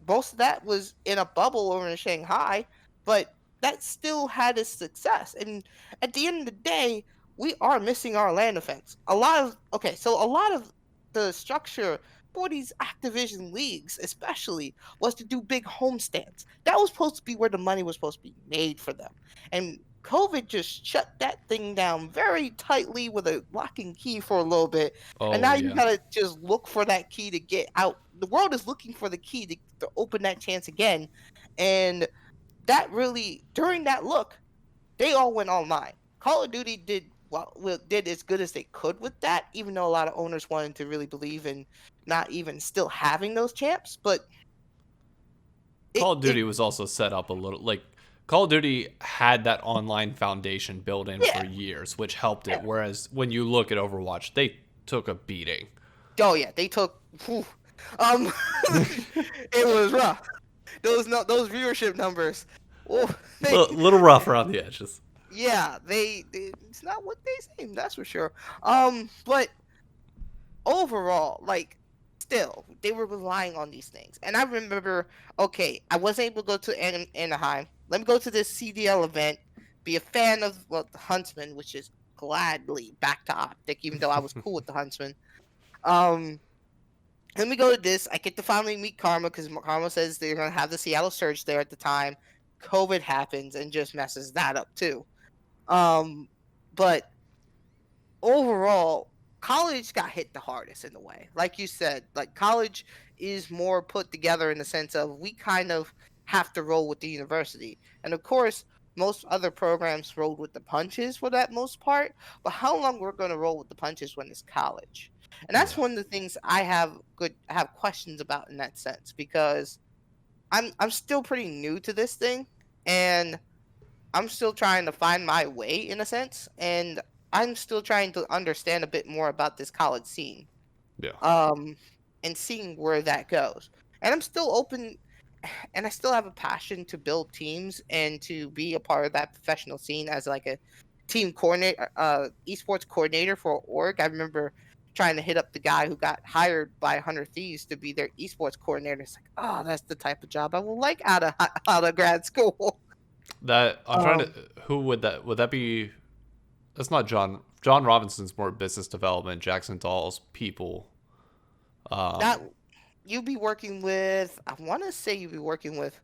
most of that was in a bubble over in Shanghai, but that still had its success. And at the end of the day, we are missing our land defense. A lot of the structure for these Activision leagues, especially, was to do big homestands. That was supposed to be where the money was supposed to be made for them. And COVID just shut that thing down very tightly with a lock and key for a little bit. And Oh now you yeah. gotta just look for that key to get out. The world is looking for the key to open that chance again. And that really, during that look, they all went online. Call of Duty did as good as they could with that, even though a lot of owners wanted to really believe in not even still having those champs. But Call of it Duty was also set up a little like Call of Duty had that online foundation built in for yeah, years, which helped it. yeah. Whereas when you look at Overwatch, they took a beating. Oh yeah, they took. Whew. Um, it was rough. Those viewership numbers. Oh, Little rough around the edges. yeah, it's not what they seem. That's for sure. But overall, like, still, they were relying on these things. And I remember, okay, I wasn't able to go to Anaheim. Let me go to this CDL event, be a fan of the Huntsman, which is gladly back to Optic, even though I was cool with the Huntsman. Um, Let me go to this. I get to finally meet Karma because Karma says they're gonna have the Seattle Surge there at the time. COVID happens and just messes that up too. But overall, college got hit the hardest in a way. Like you said, like college is more put together in the sense of we kind of have to roll with the university. And of course, most other programs rolled with the punches for that most part. But how long we're going to roll with the punches when it's college? And that's Yeah. one of the things I have questions about in that sense because I'm still pretty new to this thing and I'm still trying to find my way in a sense, and I'm still trying to understand a bit more about this college scene, Yeah. um, and seeing where that goes. And I'm still open, and I still have a passion to build teams and to be a part of that professional scene as like a team coordinator, esports coordinator for org. I remember trying to hit up the guy who got hired by 100 Thieves to be their esports coordinator. It's like, oh, that's the type of job I will like out of grad school. That I'm trying to. Um, Who would that be? That's not John. John Robinson's more business development. Jackson Dahl's people. that you'd be working with. I want to say you'd be working with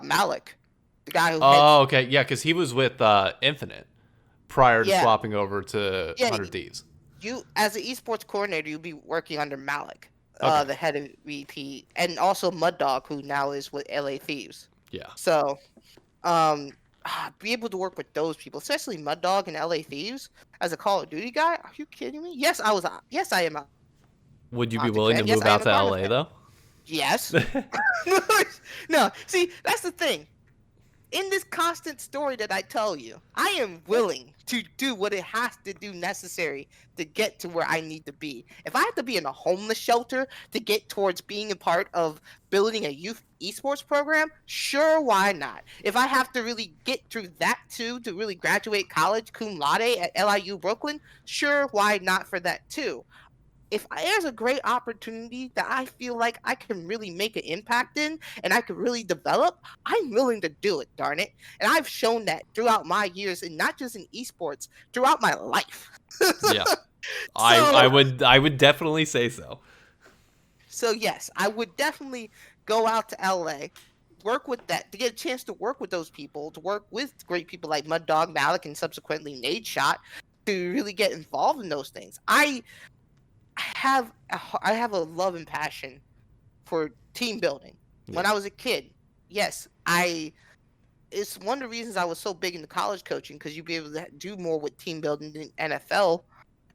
Malik, the guy who Oh, heads. okay, yeah, because he was with Infinite prior to Yeah, swapping over to yeah. 100 Thieves. You as an esports coordinator, you'd be working under Malik, Okay, the head of VP, and also Mud Dog, who now is with LA Thieves. yeah. So, be able to work with those people, especially Mud Dog and LA Thieves, as a Call of Duty guy. Are you kidding me? Yes, I was. Yes, I am a Would you be Optic willing to fan. Yes, move I am out a to Karma LA fan. though? Yes. No, see, that's the thing. In this constant story that I tell you, I am willing to do what it has to do necessary to get to where I need to be. If I have to be in a homeless shelter to get towards being a part of building a youth esports program, sure, why not? If I have to really get through that too to really graduate college cum laude at LIU Brooklyn, sure, why not for that too? If there's a great opportunity that I feel like I can really make an impact in and I can really develop, I'm willing to do it, darn it. And I've shown that throughout my years, and not just in esports, throughout my life. Yeah, I so, would definitely say so. so yes, I would definitely go out to LA, work with that to get a chance to work with those people, to work with great people like Mud Dog Malik and subsequently Nade Shot to really get involved in those things. I have a love and passion for team building. When Yeah, I was a kid, yes, I it's one of the reasons I was so big into college coaching because you'd be able to do more with team building than NFL.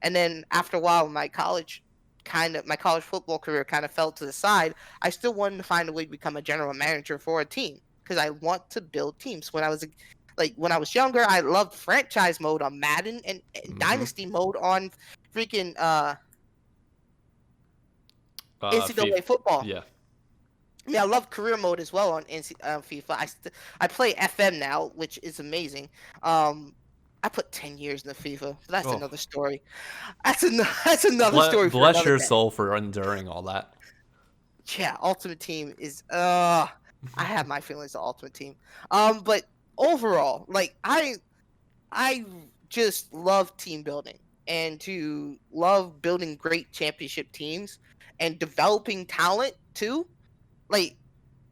And then after a while, my college football career kind of fell to the side. I still wanted to find a way to become a general manager for a team because I want to build teams. Like when I was younger, I loved franchise mode on Madden and Dynasty mode on freaking NCAA FIFA. football. Yeah. I mean, I love career mode as well on FIFA. I play FM now, which is amazing. I put 10 years in the FIFA. But that's Oh, another story. That's another story for bless another your day. soul for enduring all that. Yeah, Ultimate Team is I have my feelings of Ultimate Team. But overall, like I just love team building and to love building great championship teams and developing talent too. Like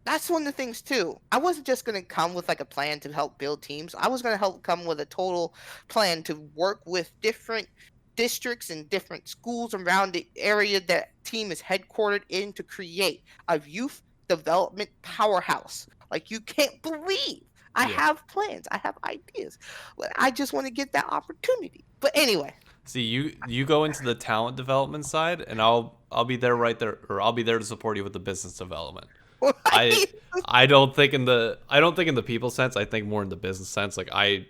that's one of the things too. I wasn't just gonna come with like a plan to help build teams. I was gonna help come with a total plan to work with different districts and different schools around the area that team is headquartered in to create a youth development powerhouse. Like you can't believe I Yeah. have plans, I have ideas, but I just want to get that opportunity. But anyway, See, you go into the talent development side, and I'll be there right there, or I'll be there to support you with the business development. I right? I don't think in the people sense. I think more in the business sense. Like I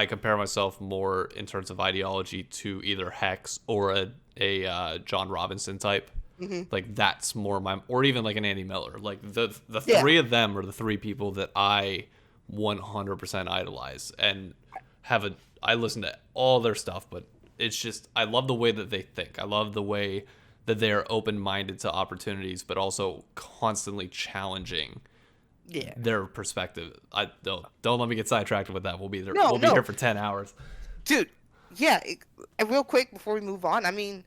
compare myself more in terms of ideology to either Hex or a John Robinson type. hmm Like that's more my, or even like an Andy Miller. Like the Yeah, three of them are the three people that I 100% idolize and I listen to all their stuff, but it's just I love the way that they think. I love the way that they are open-minded to opportunities, but also constantly challenging yeah. their perspective. I don't let me get sidetracked with that. We'll be there. No, We'll be no, here for 10 hours. dude. Yeah, and real quick before we move on, I mean,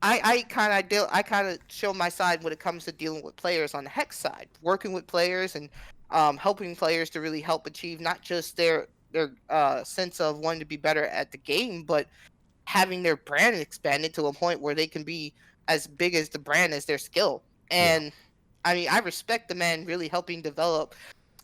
I kind of show my side when it comes to dealing with players on the Hex side, working with players and helping players to really help achieve not just their sense of wanting to be better at the game, but having their brand expanded to a point where they can be as big as the brand as their skill. Yeah, And I mean, I respect the man really helping develop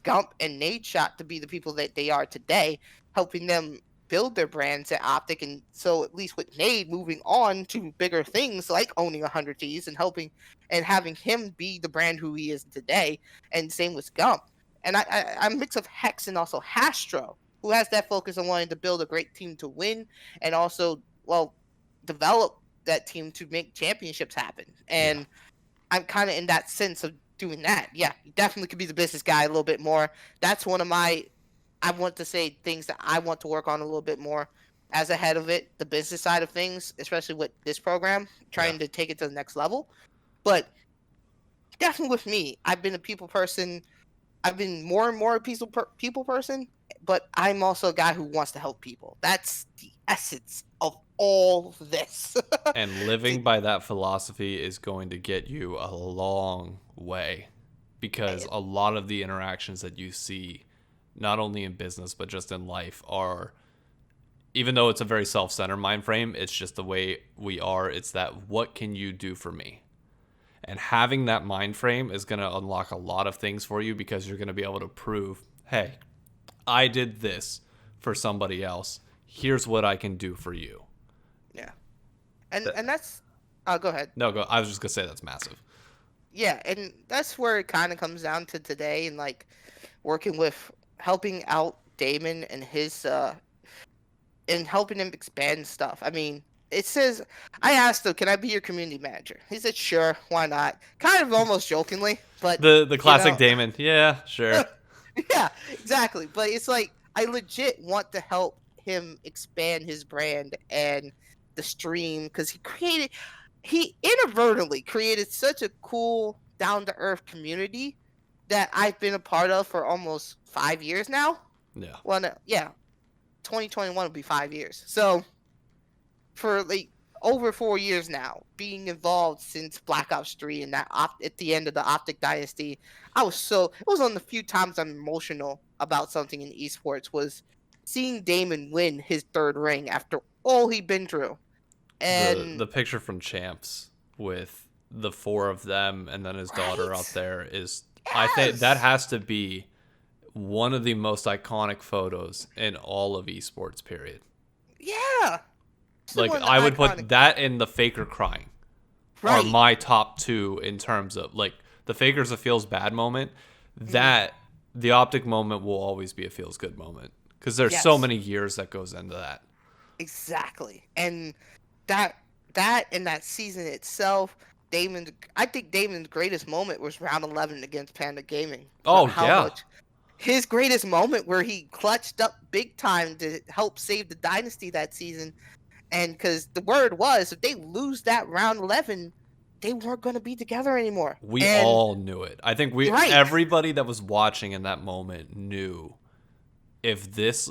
Gump and Nade Shot to be the people that they are today, helping them build their brands at Optic. And so at least with Nade moving on to bigger things like owning 100 Gs and helping and having him be the brand who he is today. And same with Gump. And I'm a mix of Hex and also Hastro, who has that focus on wanting to build a great team to win and also, well, develop that team to make championships happen. yeah, And I'm kind of in that sense of doing that. Yeah, you definitely could be the business guy a little bit more. That's one of my, I want to say things that I want to work on a little bit more as a head of it, the business side of things, especially with this program, yeah, trying to take it to the next level. But definitely with me, I've been a people person. I've been more and more a people person, but I'm also a guy who wants to help people. That's the essence of all this. and living by that philosophy is going to get you a long way, because a lot of the interactions that you see, not only in business but just in life, are, even though it's a very self-centered mind frame, it's just the way we are. It's that, what can you do for me? And having that mind frame is going to unlock a lot of things for you, because you're going to be able to prove, hey, I did this for somebody else. Here's what I can do for you. Yeah, That- and that's. Go ahead. No, go. I was just going to say that's massive. Yeah, and that's where it kind of comes down to today, and like working with helping out Damon and his and helping him expand stuff. I mean, it says I asked him, "Can I be your community manager?" He said, "Sure, why not?" Kind of almost jokingly, but The you classic know, Damon. Yeah, sure. yeah, exactly. But it's like I legit want to help him expand his brand and the stream because he inadvertently created such a cool, down to earth community that I've been a part of for almost 5 years now. Yeah. Well, no, yeah, 2021 will be 5 years. So for like over 4 years now, being involved since Black Ops 3 and at the end of the Optic Dynasty, it was one of the few times I'm emotional about something in esports was seeing Damon win his third ring after all he'd been through. The And picture from Champs with the four of them and then his daughter up right? there is, I think that Yes. has to be one of the most iconic photos in all of esports, period. Yeah. It's Like, one of the I would iconic put that and the Faker crying are right. my top two in terms of, like, the Faker's a feels bad moment. Mhm. That, the Optic moment will always be a feels good moment. because there's so Yes. many years that goes into that. Exactly. And that and that season itself, I think Damon's greatest moment was round 11 against Panda Gaming. For Oh how yeah, much his greatest moment where he clutched up big time to help save the dynasty that season. And because the word was, if they lose that round 11, they weren't going to be together anymore. we And all knew it. I think right, everybody that was watching in that moment knew if this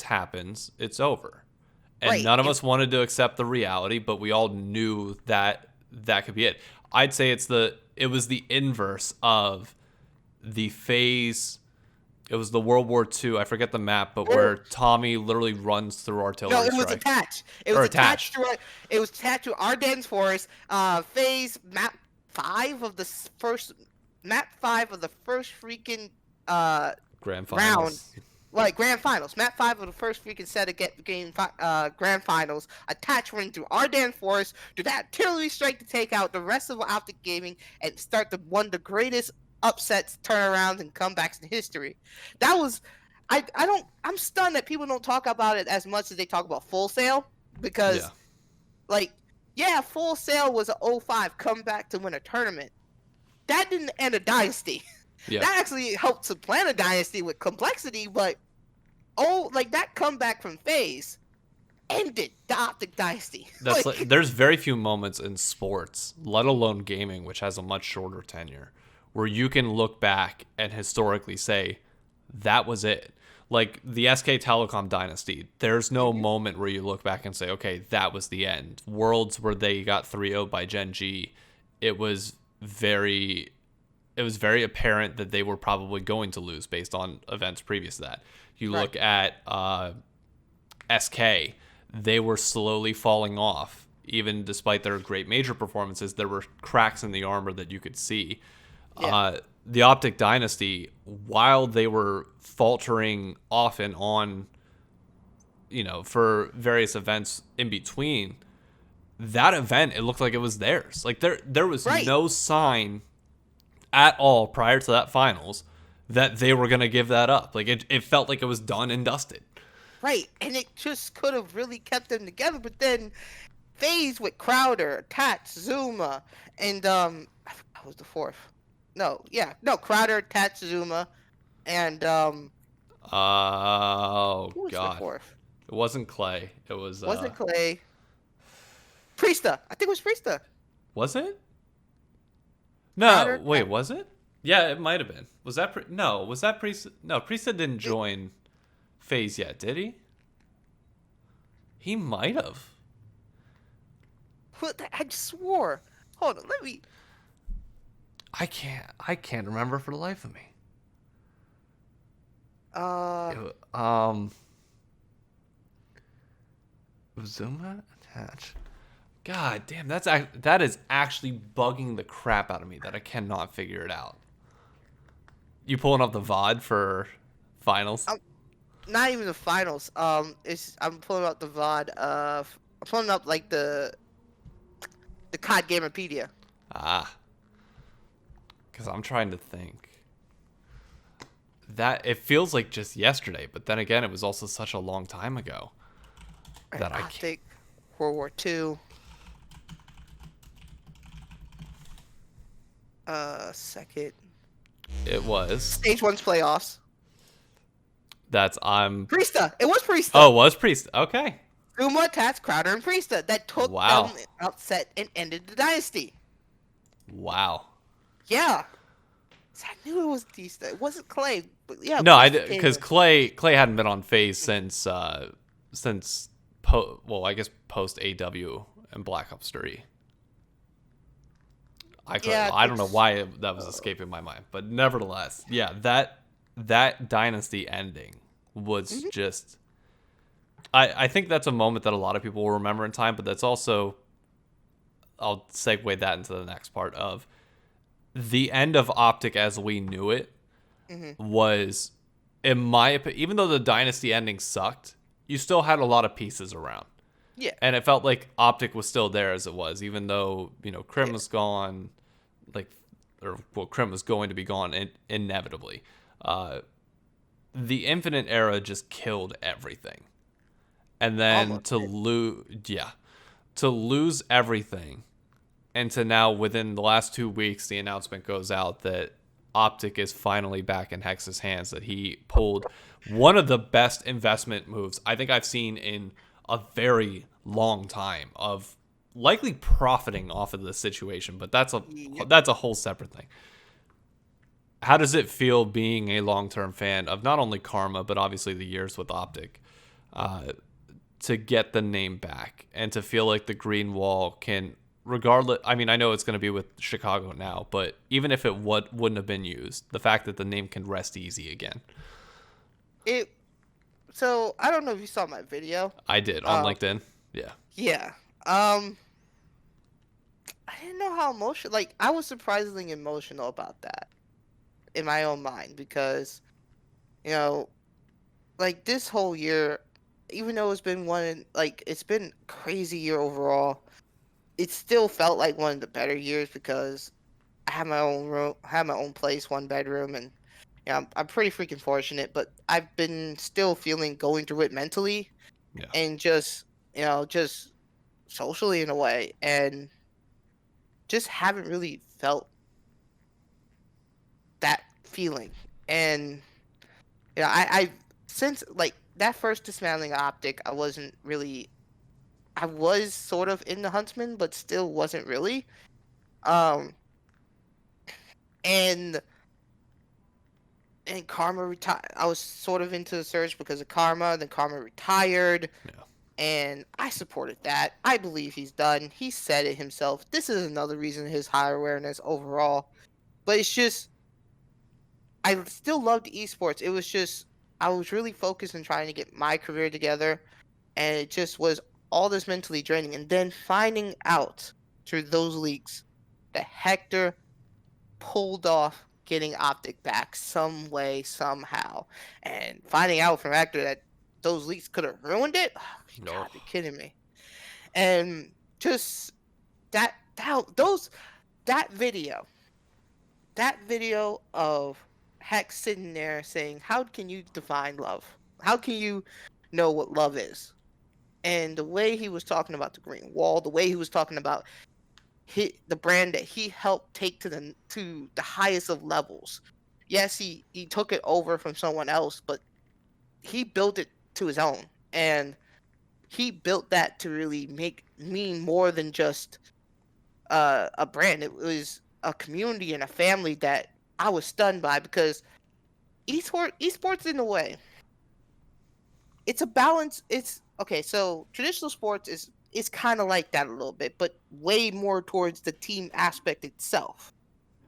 happens, it's over. And right. none of us wanted to accept the reality, but we all knew that that could be it. I'd say it was the inverse of the phase. It was the World War II. I forget the map, but where Tommy literally runs through No, artillery it was strike. attached. It Or was attached. attached to Ardennes Forest. Phase map 5 of the first freaking Grand round. finals. Like grand finals, map 5 of the first freaking set of grand finals. Attached running through Ardennes Forest to that artillery strike to take out the rest of Optic Gaming and start one of the greatest upsets, turnarounds, and comebacks in history. That was. I'm stunned that people don't talk about it as much as they talk about Full Sail, Yeah. because like, yeah, Full Sail was a 05 comeback to win a tournament. That didn't end a dynasty. Yeah. That actually helped to plan a dynasty with complexity, but that comeback from FaZe ended the Optic dynasty. There's very few moments in sports, let alone gaming, which has a much shorter tenure, where you can look back and historically say that was it. Like the SK Telecom dynasty, there's no moment where you look back and say, okay, that was the end. Worlds where they got 3-0 by Gen G, it was very apparent that they were probably going to lose based on events previous to that. You look at SK, they were slowly falling off. Even despite their great major performances, there were cracks in the armor that you could see. Yeah. The Optic Dynasty, while they were faltering off and on, for various events in between, that event, it looked like it was theirs. Like there was no sign at all prior to that finals that they were going to give that up. Like it felt like it was done and dusted. Right, and it just could have really kept them together, but then FaZe with Crowder, Tats, Zuma, and I forgot who was the fourth. Crowder, Tats, Zuma, and Oh who was the God, fourth? it wasn't Clay. It was Wasn't Clay. Priesta. I think it was Priesta. Was it? No, Crowder, wait, was it? Yeah, it might have been. Was that no? Was that Priest? No, Priesta didn't join FaZe yet, did he? He might have. I swore. Hold on, let me. I can't remember for the life of me. Zuma attach. God damn, that is actually bugging the crap out of me that I cannot figure it out. You pulling up the VOD for finals? Not even the finals. I'm pulling up the VOD. I'm pulling up like the COD Gamerpedia. Because I'm trying to think. That it feels like just yesterday, but then again, it was also such a long time ago that I think World War II. Second. It was Stage 1's playoffs. Priesta. It was Priesta. Oh, it was Priest. Okay. Zuma, Tats, Crowder, and Priesta that took them upset and ended the dynasty. Wow. Yeah. I knew it was Priesta. It wasn't Clay, but yeah. No, because Clay hadn't been on FaZe since I guess post AW and Black Ops 3. I don't know why that was escaping my mind, but nevertheless, yeah, that dynasty ending was just. I think that's a moment that a lot of people will remember in time, but that's also. I'll segue that into the next part of the end of Optic as we knew it was, in my opinion, even though the dynasty ending sucked, you still had a lot of pieces around. Yeah. And it felt like Optic was still there as it was, even though, Krim was gone, Krim was going to be gone inevitably. the Infinite Era just killed everything. And then Almost to did. lose everything, and to now within the last 2 weeks the announcement goes out that Optic is finally back in Hex's hands, that he pulled one of the best investment moves I think I've seen in a very long time, of likely profiting off of the situation, but that's Yep. a whole separate thing. How does it feel being a long-term fan of not only Karma but obviously the years with Optic, uh, to get the name back and to feel like the Green Wall can, regardless, I mean, I know it's going to be with Chicago now, but even if it wouldn't have been used, the fact that the name can rest easy again. It. So I don't know if you saw my video. I did on Um. LinkedIn. Yeah. Yeah. I didn't know how emotional. Like, I was surprisingly emotional about that in my own mind because, you know, like this whole year, even though it's been a crazy year overall, it still felt like one of the better years because I had my own room, had my own place, one bedroom, and I'm pretty freaking fortunate. But I've been still feeling going through it mentally Yeah. and just socially in a way, and just haven't really felt that feeling. And I since like that first dismantling Optic, I wasn't really. I was sort of in the Huntsman, but still wasn't really. Um, and Karma retired. I was sort of into the Surge because of Karma. Then Karma retired, Yeah. and I supported that. I believe he's done. He said it himself. This is another reason his high awareness overall. But it's just I still loved esports. It was just I was really focused on trying to get my career together, and it just was all this mentally draining. And then finding out through those leaks that Hector pulled off getting Optic back some way, somehow, and finding out from Hector that those leaks could have ruined it. Oh, you No. gotta be kidding me. And just those that video that video of Hex sitting there saying, "How can you define love? How can you know what love is?" And the way he was talking about the Green Wall, the way he was talking about the brand that he helped take to the highest of levels. Yes, he took it over from someone else, but he built it to his own, and he built that to really mean more than just a brand. It was a community and a family that I was stunned by because esports in a way, it's a balance. It's okay. So traditional sports is kind of like that a little bit, but way more towards the team aspect itself.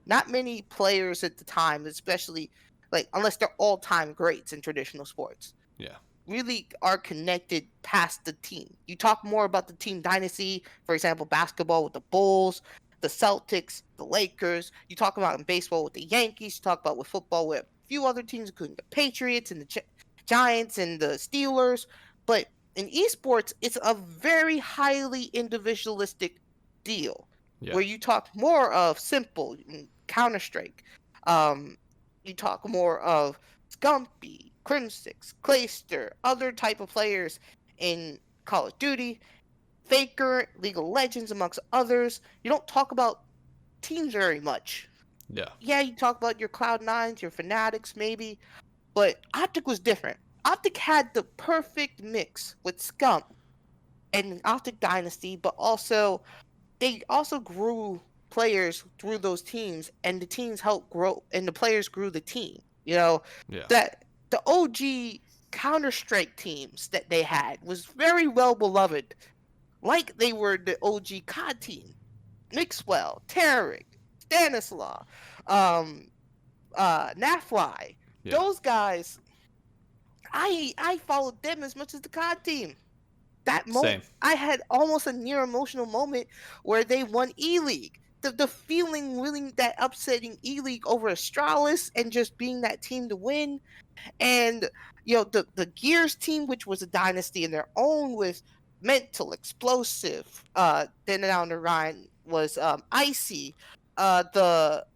Not many players at the time, especially like unless they're all-time greats in traditional sports, Yeah. really are connected past the team. You talk more about the team dynasty, for example, basketball with the Bulls, the Celtics, the Lakers. You talk about in baseball with the Yankees. You talk about with football with a few other teams, including the Patriots and the Giants and the Steelers. But in esports, it's a very highly individualistic deal Yeah. where you talk more of simple Counter Strike. Um, you talk more of Scumpy, Crimsix, Clayster, other type of players in Call of Duty, Faker, League of Legends, amongst others. You don't talk about teams very much. Yeah. Yeah, you talk about your Cloud9s, your Fanatics, maybe, but Optic was different. Optic had the perfect mix with Scump and Optic Dynasty, but also they also grew players through those teams, and the teams helped grow, and the players grew the team. Yeah. That the OG Counter Strike teams that they had was very well beloved, like they were the OG COD team. Mixwell, Tarek, Stanislaw, um, Nafly. Yeah. Those guys, I followed them as much as the COD team. That moment, Same. I had almost a near emotional moment where they won E League. The feeling winning that upsetting E League over Astralis and just being that team to win, and the Gears team, which was a dynasty in their own with Mental, Explosive. Then down the line was Icy, the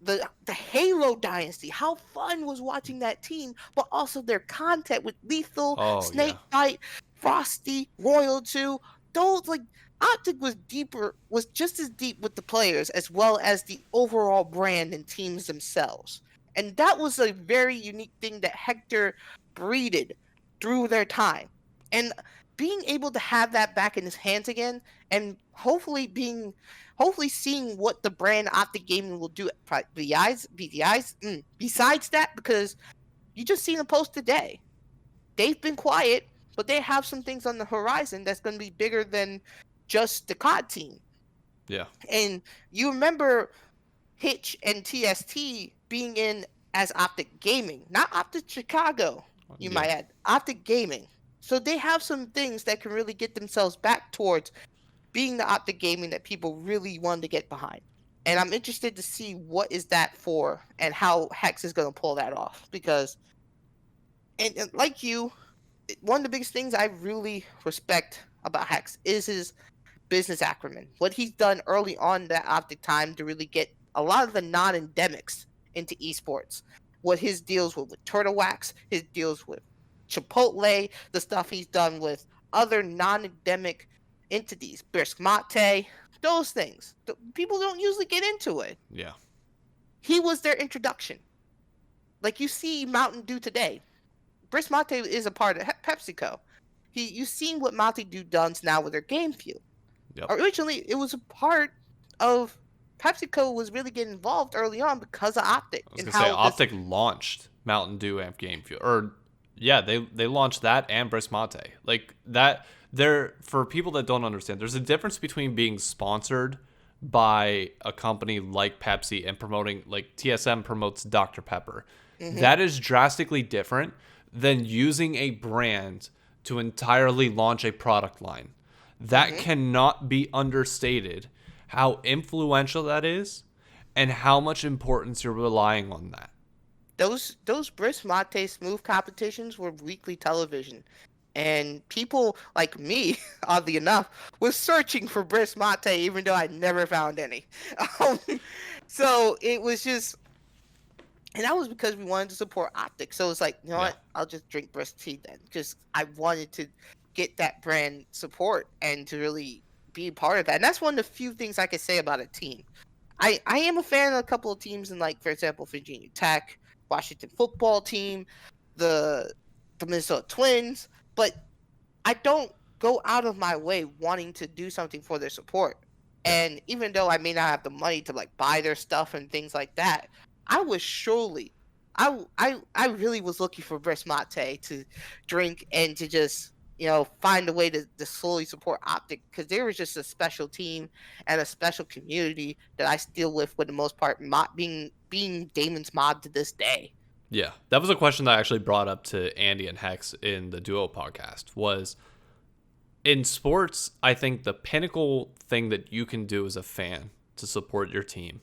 the Halo Dynasty. How fun was watching that team, but also their content with Lethal, Oh yeah. Snake Bite, Frosty, Royal 2. Those like Optic was just as deep with the players as well as the overall brand and teams themselves. And that was a very unique thing that Hector breeded through their time. And being able to have that back in his hands again and hopefully seeing what the brand Optic Gaming will do besides that, because you just seen a post today. They've been quiet, but they have some things on the horizon that's going to be bigger than just the COD team. Yeah. And you remember Hitch and TST being in as Optic Gaming, not Optic Chicago, you Yeah. might add, Optic Gaming. So they have some things that can really get themselves back towards being the Optic Gaming that people really wanted to get behind. And I'm interested to see what is that for and how Hex is going to pull that off. Because, and like you, one of the biggest things I really respect about Hex is his business acumen. What he's done early on that Optic time to really get a lot of the non-endemics into esports. What his deals with Turtle Wax, his deals with Chipotle, the stuff he's done with other non-endemic entities, Brisk Mate, those things. People don't usually get into it. Yeah. He was their introduction. Like you see Mountain Dew today. Brisk Mate is a part of PepsiCo. You've seen what Mountain Dew does now with their Game Fuel. Yep. Originally, it was a part of PepsiCo was really getting involved early on because of Optic. I was gonna say Optic launched Mountain Dew and Game Fuel, or yeah, they launched that and Brisk Mate. Like that, there for people that don't understand, there's a difference between being sponsored by a company like Pepsi and promoting, like TSM promotes Dr. Pepper. That is drastically different than using a brand to entirely launch a product line. That cannot be understated how influential that is and how much importance you're relying on that. Those Brisk Mate smooth competitions were weekly television. And people like me, oddly enough, was searching for Brisk Mate even though I never found any. Um, so it was just, and that was because we wanted to support Optic. So it's like, you know Yeah. what? I'll just drink Brisk tea then, because I wanted to get that brand support and to really be a part of that. And that's one of the few things I could say about a team. I am a fan of a couple of teams in, like, for example, Virginia Tech, Washington football team, the Minnesota Twins, but I don't go out of my way wanting to do something for their support. Yeah. And even though I may not have the money to like buy their stuff and things like that, I was surely I really was looking for Brisk Mate to drink and to just, find a way to slowly support Optic, because they were just a special team and a special community that I still live for the most part, being Damon's mod to this day. Yeah, that was a question that I actually brought up to Andy and Hex in the Duo podcast. Was in sports, I think the pinnacle thing that you can do as a fan to support your team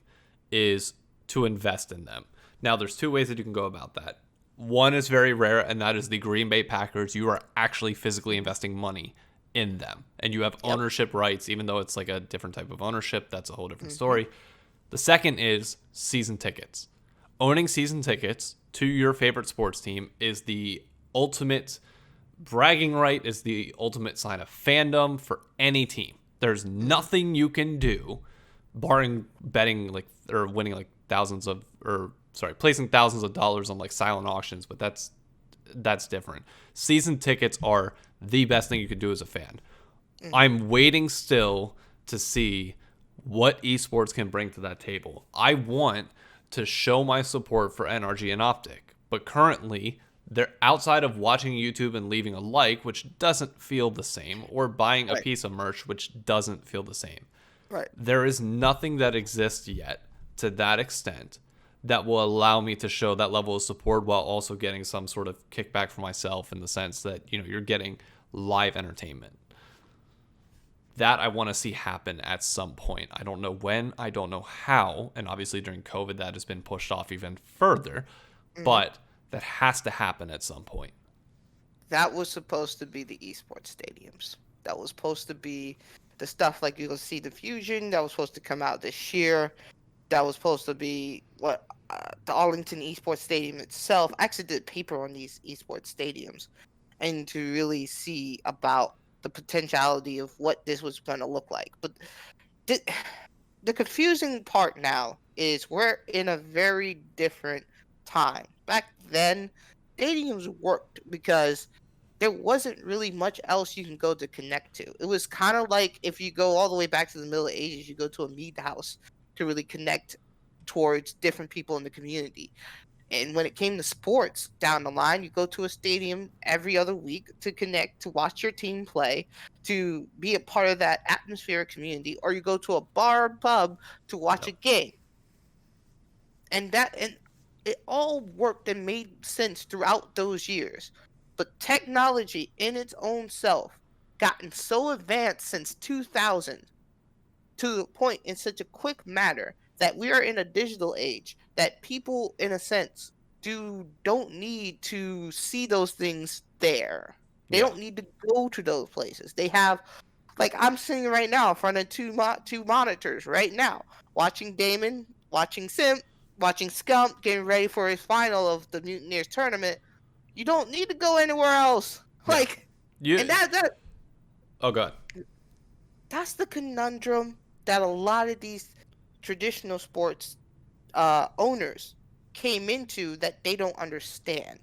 is to invest in them. Now, there's two ways that you can go about that. One is very rare, and that is the Green Bay Packers. You are actually physically investing money in them, and you have ownership rights, even though it's like a different type of ownership. That's a whole different story. The second is season tickets. Owning season tickets to your favorite sports team is the ultimate bragging right, is the ultimate sign of fandom for any team. There's nothing you can do, barring betting or winning placing thousands of dollars on like silent auctions, but that's different. Season tickets are the best thing you could do as a fan. I'm waiting still to see what esports can bring to that table. I want to show my support for NRG and Optic, but currently they're outside of watching YouTube and leaving a like, which doesn't feel the same, or buying a piece of merch, which doesn't feel the same. Right. There is nothing that exists yet to that extent that will allow me to show that level of support while also getting some sort of kickback for myself, in the sense that, you're getting live entertainment. That I want to see happen at some point. I don't know when, I don't know how, and obviously during COVID that has been pushed off even further, but that has to happen at some point. That was supposed to be the esports stadiums. That was supposed to be the stuff like you'll see the Fusion that was supposed to come out this year. that was supposed to be the Arlington Esports Stadium itself. I actually did a paper on these esports stadiums, and to really see about the potentiality of what this was going to look like. But the, the confusing part now is we're in a very different time. Back then, stadiums worked because there wasn't really much else you can go to connect to. It was kind of like if you go all the way back to the Middle Ages, you go to a mead house to really connect towards different people in the community. And when it came to sports down the line, you go to a stadium every other week to connect, to watch your team play, to be a part of that atmospheric community, or you go to a bar or pub to watch Yep. a game. And it all worked and made sense throughout those years. But technology in its own self gotten so advanced since 2000 to the point in such a quick manner that we are in a digital age that people in a sense don't need to see those things there. They Yeah. don't need to go to those places. They have, like, I'm sitting right now in front of two monitors right now, watching Damon, watching Simp, watching Scump getting ready for his final of the Mutineers tournament. You don't need to go anywhere else. Yeah. Like, and You. that Oh god. that's the conundrum that a lot of these traditional sports owners came into that they don't understand.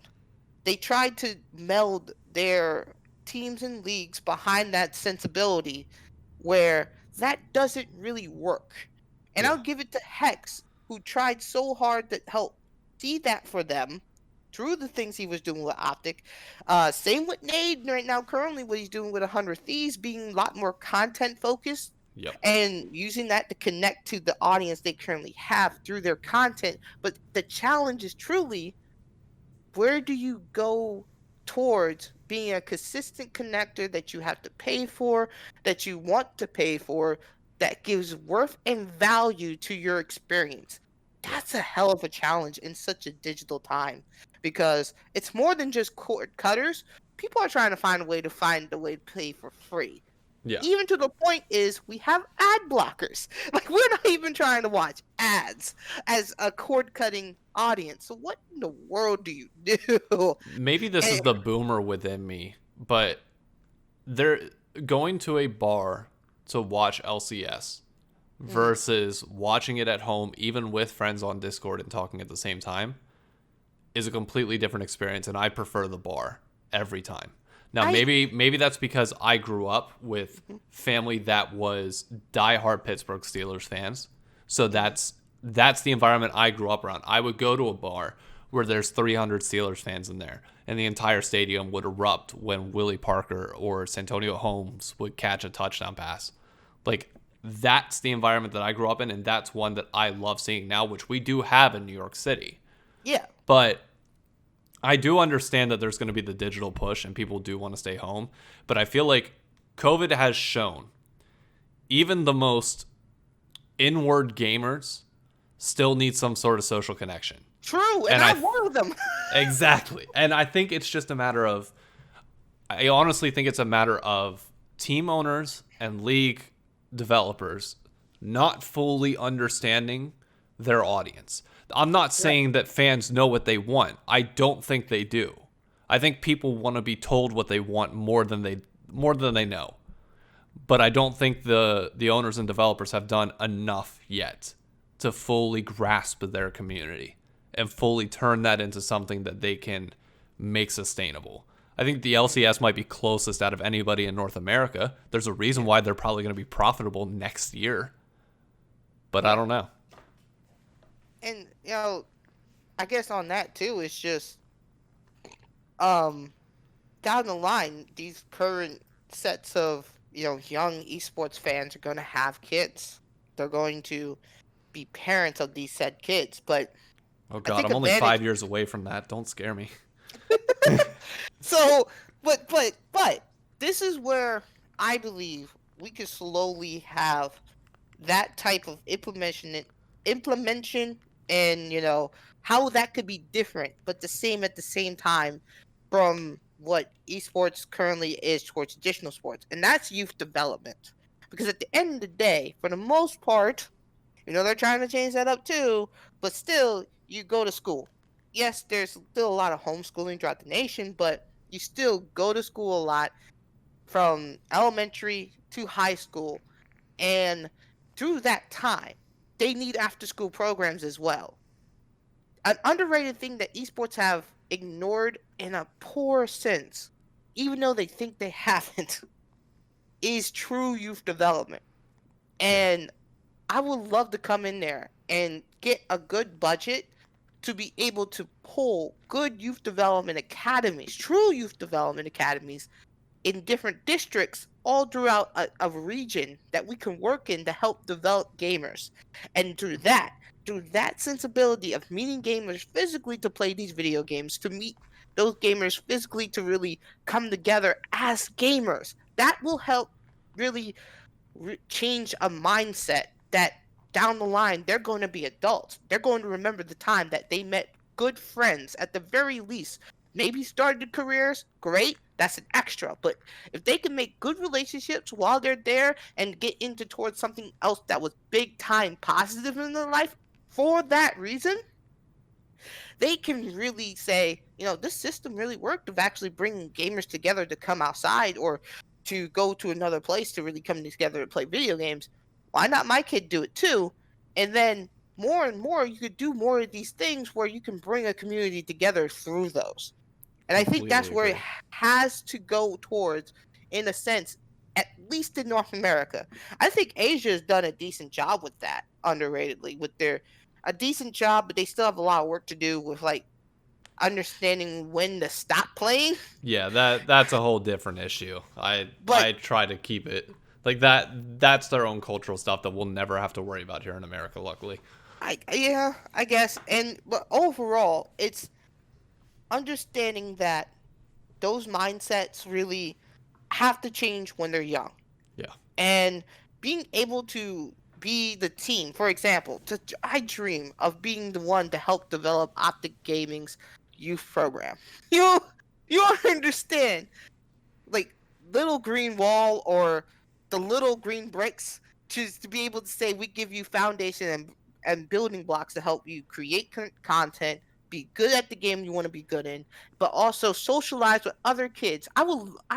They tried to meld their teams and leagues behind that sensibility where that doesn't really work. And Yeah. I'll give it to Hex, who tried so hard to help see that for them through the things he was doing with Optic. Same with Nade right now, currently, what he's doing with 100 Thieves, being a lot more content focused Yep. and using that to connect to the audience they currently have through their content. But the challenge is truly, where do you go towards being a consistent connector that you have to pay for, that you want to pay for, that gives worth and value to your experience? Yep. That's a hell of a challenge in such a digital time, because it's more than just cord cutters. People are trying to find a way to pay for free. Yeah. Even to the point is we have ad blockers. Like, we're not even trying to watch ads as a cord cutting audience. So what in the world do you do? Maybe this is And the boomer within me, but they're going to a bar to watch LCS versus watching it at home, even with friends on Discord and talking at the same time, is a completely different experience, and I prefer the bar every time. Now, I maybe that's because I grew up with family that was diehard Pittsburgh Steelers fans, so that's the environment I grew up around. I would go to a bar where there's 300 Steelers fans in there, and the entire stadium would erupt when Willie Parker or Santonio Holmes would catch a touchdown pass. Like, that's the environment that I grew up in, and that's one that I love seeing now, which we do have in New York City. yeah. But I do understand that there's going to be the digital push and people do want to stay home. But I feel like COVID has shown even the most inward gamers still need some sort of social connection. True, and And I'm one of them. exactly. And I think it's just a matter of, I honestly think it's a matter of team owners and league developers not fully understanding their audience. I'm not saying that fans know what they want. I don't think they do. I think people want to be told what they want more than they know. But I don't think the owners and developers have done enough yet to fully grasp their community and fully turn that into something that they can make sustainable. I think the LCS might be closest out of anybody in North America. There's a reason why they're probably going to be profitable next year. But I don't know. And I guess on that too, it's just down the line, these current sets of young esports fans are going to have kids. They're going to be parents of these said kids. But Oh I God, think I'm only advantage 5 years away from that. Don't scare me. So, but this is where I believe we could slowly have that type of implementation, and how that could be different but the same at the same time from what esports currently is towards traditional sports, and that's youth development. Because at the end of the day, for the most part, They're trying to change that up too, but still, you go to school. Yes, there's still a lot of homeschooling throughout the nation, but you still go to school a lot from elementary to high school. And through that time, they need after school programs as well. An underrated thing that esports have ignored in a poor sense, even though they think they haven't, is true youth development. Yeah, And I would love to come in there and get a good budget to be able to pull good youth development academies, true youth development academies in different districts all throughout a region that we can work in to help develop gamers. And through that sensibility of meeting gamers physically to play these video games, to meet those gamers physically to really come together as gamers, that will help really change a mindset that down the line they're going to be adults. They're going to remember the time that they met good friends at the very least. Maybe started careers, great, that's an extra. But if they can make good relationships while they're there and get into towards something else that was big time positive in their life for that reason, they can really say, this system really worked of actually bringing gamers together to come outside or to go to another place to really come together to play video games. Why not my kid do it too? And then more and more, you could do more of these things where you can bring a community together through those. And I think that's completely where it agree. has to go towards, in a sense, at least in North America. I think Asia has done a decent job with that, underratedly, with their a decent job, but they still have a lot of work to do with like understanding when to stop playing. Yeah, that's a whole different issue. I But try to keep it like that. That's their own cultural stuff that we'll never have to worry about here in America, luckily. yeah, I guess. But overall, it's understanding that those mindsets really have to change when they're young. Yeah. And being able to be the team, for example, I dream of being the one to help develop Optic Gaming's youth program. You you understand, like little green wall or the little green bricks to be able to say we give you foundation and building blocks to help you create content, be good at the game you want to be good in, but also socialize with other kids. I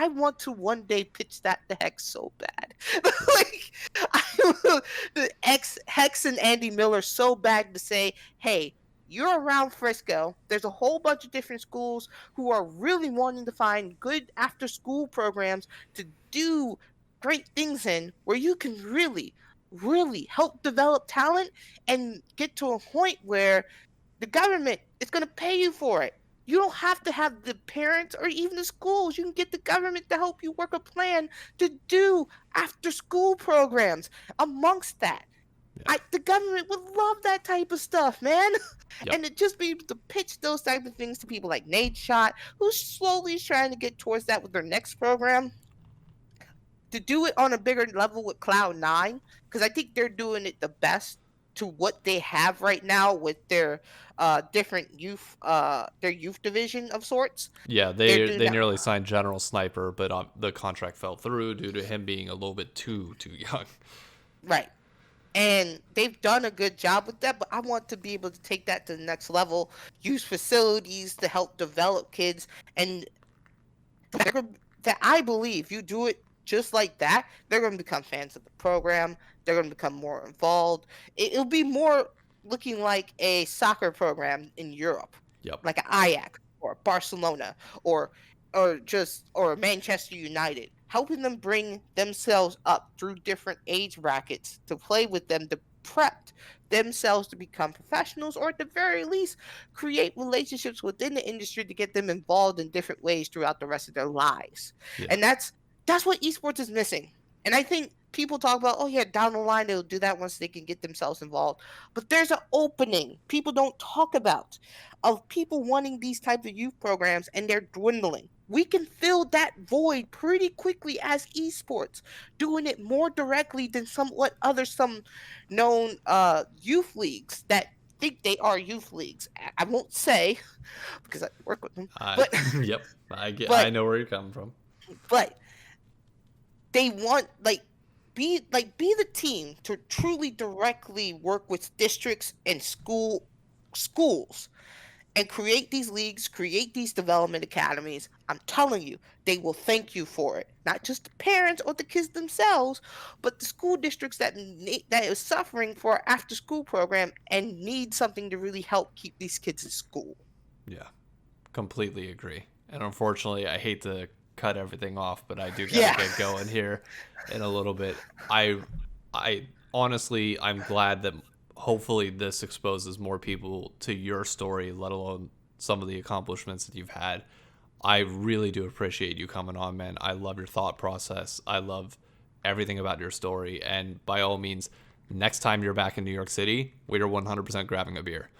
want to one day pitch that to Hex so bad. Yeah. Like the X Hex and Andy Miller so bad to say, hey, you're around Frisco. There's a whole bunch of different schools who are really wanting to find good after school programs to do great things in where you can really, really help develop talent and get to a point where the government is going to pay you for it. You don't have to have the parents or even the schools. You can get the government to help you work a plan to do after school programs amongst that. Yeah. The government would love that type of stuff, man. Yep. And to just be able to pitch those type of things to people like Nate Shot, who's slowly trying to get towards that with their next program, to do it on a bigger level with Cloud9, because I think they're doing it the best to what they have right now with their different their youth division of sorts. Yeah, They're they doing they that nearly signed General Sniper, but the contract fell through due to him being a little bit too young. right. And they've done a good job with that, but I want to be able to take that to the next level, use facilities to help develop kids, and that I believe you do it just like that, they're going to become fans of the program. They're going to become more involved. It'll be more looking like a soccer program in Europe, Yep. like an Ajax or Barcelona or or Manchester United, helping them bring themselves up through different age brackets to play with them to prep themselves to become professionals, or at the very least create relationships within the industry to get them involved in different ways throughout the rest of their lives. Yeah. And that's what esports is missing. And I think people talk about, oh yeah, down the line they'll do that once they can get themselves involved. But there's an opening people don't talk about of people wanting these types of youth programs, and they're dwindling. We can fill that void pretty quickly as esports, doing it more directly than some known youth leagues that think they are youth leagues. I won't say because I work with them, I but yep. I but know where you're coming from. but they want, like, be the team to truly directly work with districts and schools and create these leagues, create these development academies. I'm telling you, they will thank you for it. Not just the parents or the kids themselves, but the school districts that is suffering for after school program and need something to really help keep these kids in school. Yeah, completely agree. And unfortunately, I hate to cut everything off, but I do gotta get going here in a little bit. I honestly, I'm glad that hopefully this exposes more people to your story, let alone some of the accomplishments that you've had. I really do appreciate you coming on, man. I love your thought process. I love everything about your story. And by all means, next time you're back in New York City, we are 100% grabbing a beer.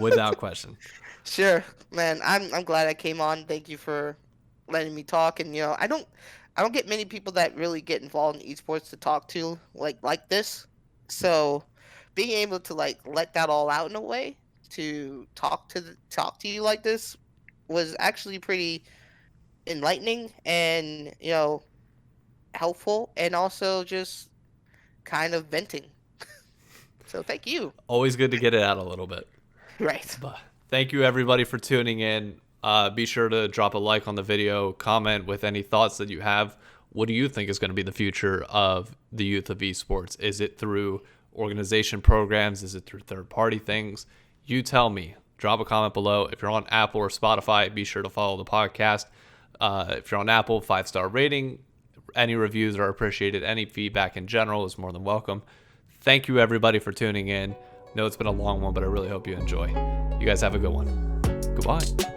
Without question. Sure, man. I'm glad I came on. Thank you for letting me talk. And I don't get many people that really get involved in esports to talk to like this. So being able to let that all out in a way to talk to you like this was actually pretty enlightening and helpful, and also just kind of venting. So thank you. Always good to get it out a little bit. Right. But thank you everybody for tuning in. Be sure to drop a like on the video, comment with any thoughts that you have. What do you think is going to be the future of the youth of esports? Is it through organization programs? Is it through third-party things? You tell me. Drop a comment below. If you're on Apple or Spotify, be sure to follow the podcast. If you're on Apple, 5-star rating. Any reviews are appreciated. Any feedback in general is more than welcome. Thank you, everybody, for tuning in. I know it's been a long one, but I really hope you enjoy. You guys have a good one. Goodbye.